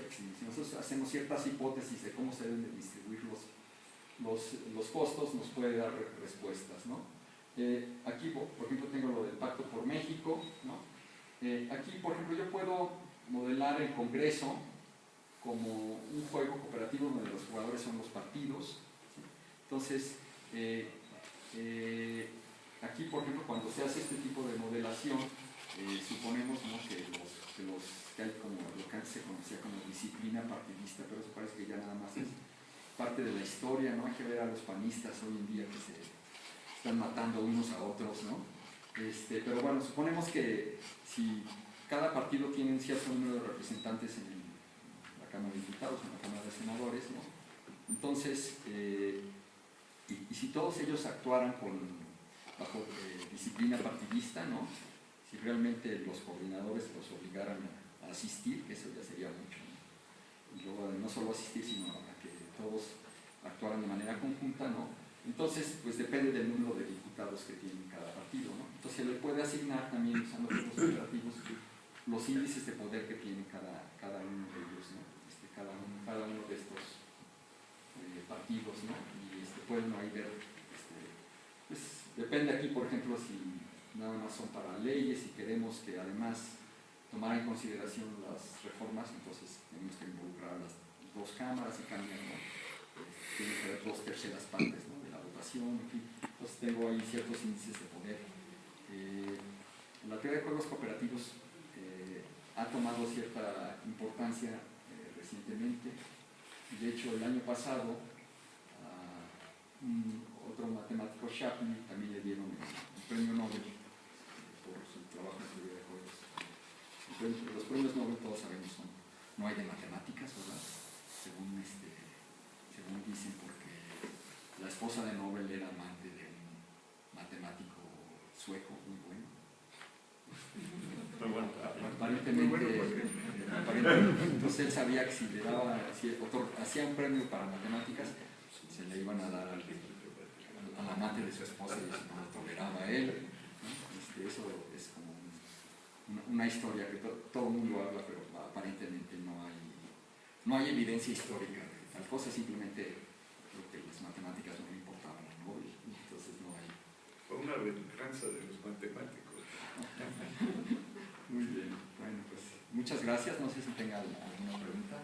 nosotros hacemos ciertas hipótesis de cómo se deben de distribuir los costos, nos puede dar respuestas, ¿no? Aquí, por ejemplo, tengo lo del Pacto por México, ¿no? Aquí, por ejemplo, yo puedo modelar el Congreso como un juego cooperativo donde los jugadores son los partidos, ¿sí? Entonces, aquí, por ejemplo, cuando se hace este tipo de modelación, suponemos, ¿no?, que hay como lo que antes se conocía como disciplina partidista, pero eso parece que ya nada más es parte de la historia, ¿no? Hay que ver a los panistas hoy en día que se están matando unos a otros, ¿no? Pero bueno, suponemos que si cada partido tiene un cierto número de representantes en la Cámara de Diputados, en la Cámara de Senadores, ¿no? Entonces, y si todos ellos actuaran bajo disciplina partidista, ¿no?, si realmente los coordinadores los obligaran a asistir, que eso ya sería mucho, ¿no? Y luego no solo asistir, sino a que todos actuaran de manera conjunta, ¿no? Entonces, pues depende del número de diputados que tiene cada partido, ¿no? Entonces se le puede asignar también, usando los operativos, los índices de poder que tiene cada uno de ellos, ¿no? Cada uno de estos partidos, ¿no? Y pueden ahí ver, pues depende aquí, por ejemplo, si nada más son para leyes y queremos que además tomar en consideración las reformas, entonces tenemos que involucrar a las dos cámaras y cambiar, ¿no? Tiene que haber 2/3 partes, ¿no?, de la votación, en fin. Entonces tengo ahí ciertos índices de poder. La teoría de juegos cooperativos ha tomado cierta importancia recientemente. De hecho, el año pasado otro matemático, Shapley, también le dieron el premio Nobel por su trabajo en teoría de juegos. Los premios Nobel, todos sabemos, no hay de matemáticas, ¿verdad? Según dicen, porque la esposa de Nobel era amante de un matemático sueco muy bueno. Aparentemente, entonces él sabía que si le daba, hacía un premio para matemáticas, se le iban a dar al amante de su esposa y eso no lo toleraba a él, ¿no? Eso es como una historia que todo el mundo habla, pero aparentemente no hay evidencia histórica de tal cosa, simplemente creo que las matemáticas no le importaban a Nobel, entonces no hay. Fue una venganza de los matemáticos. Muy bien, bueno, pues muchas gracias, no sé si tenga alguna pregunta.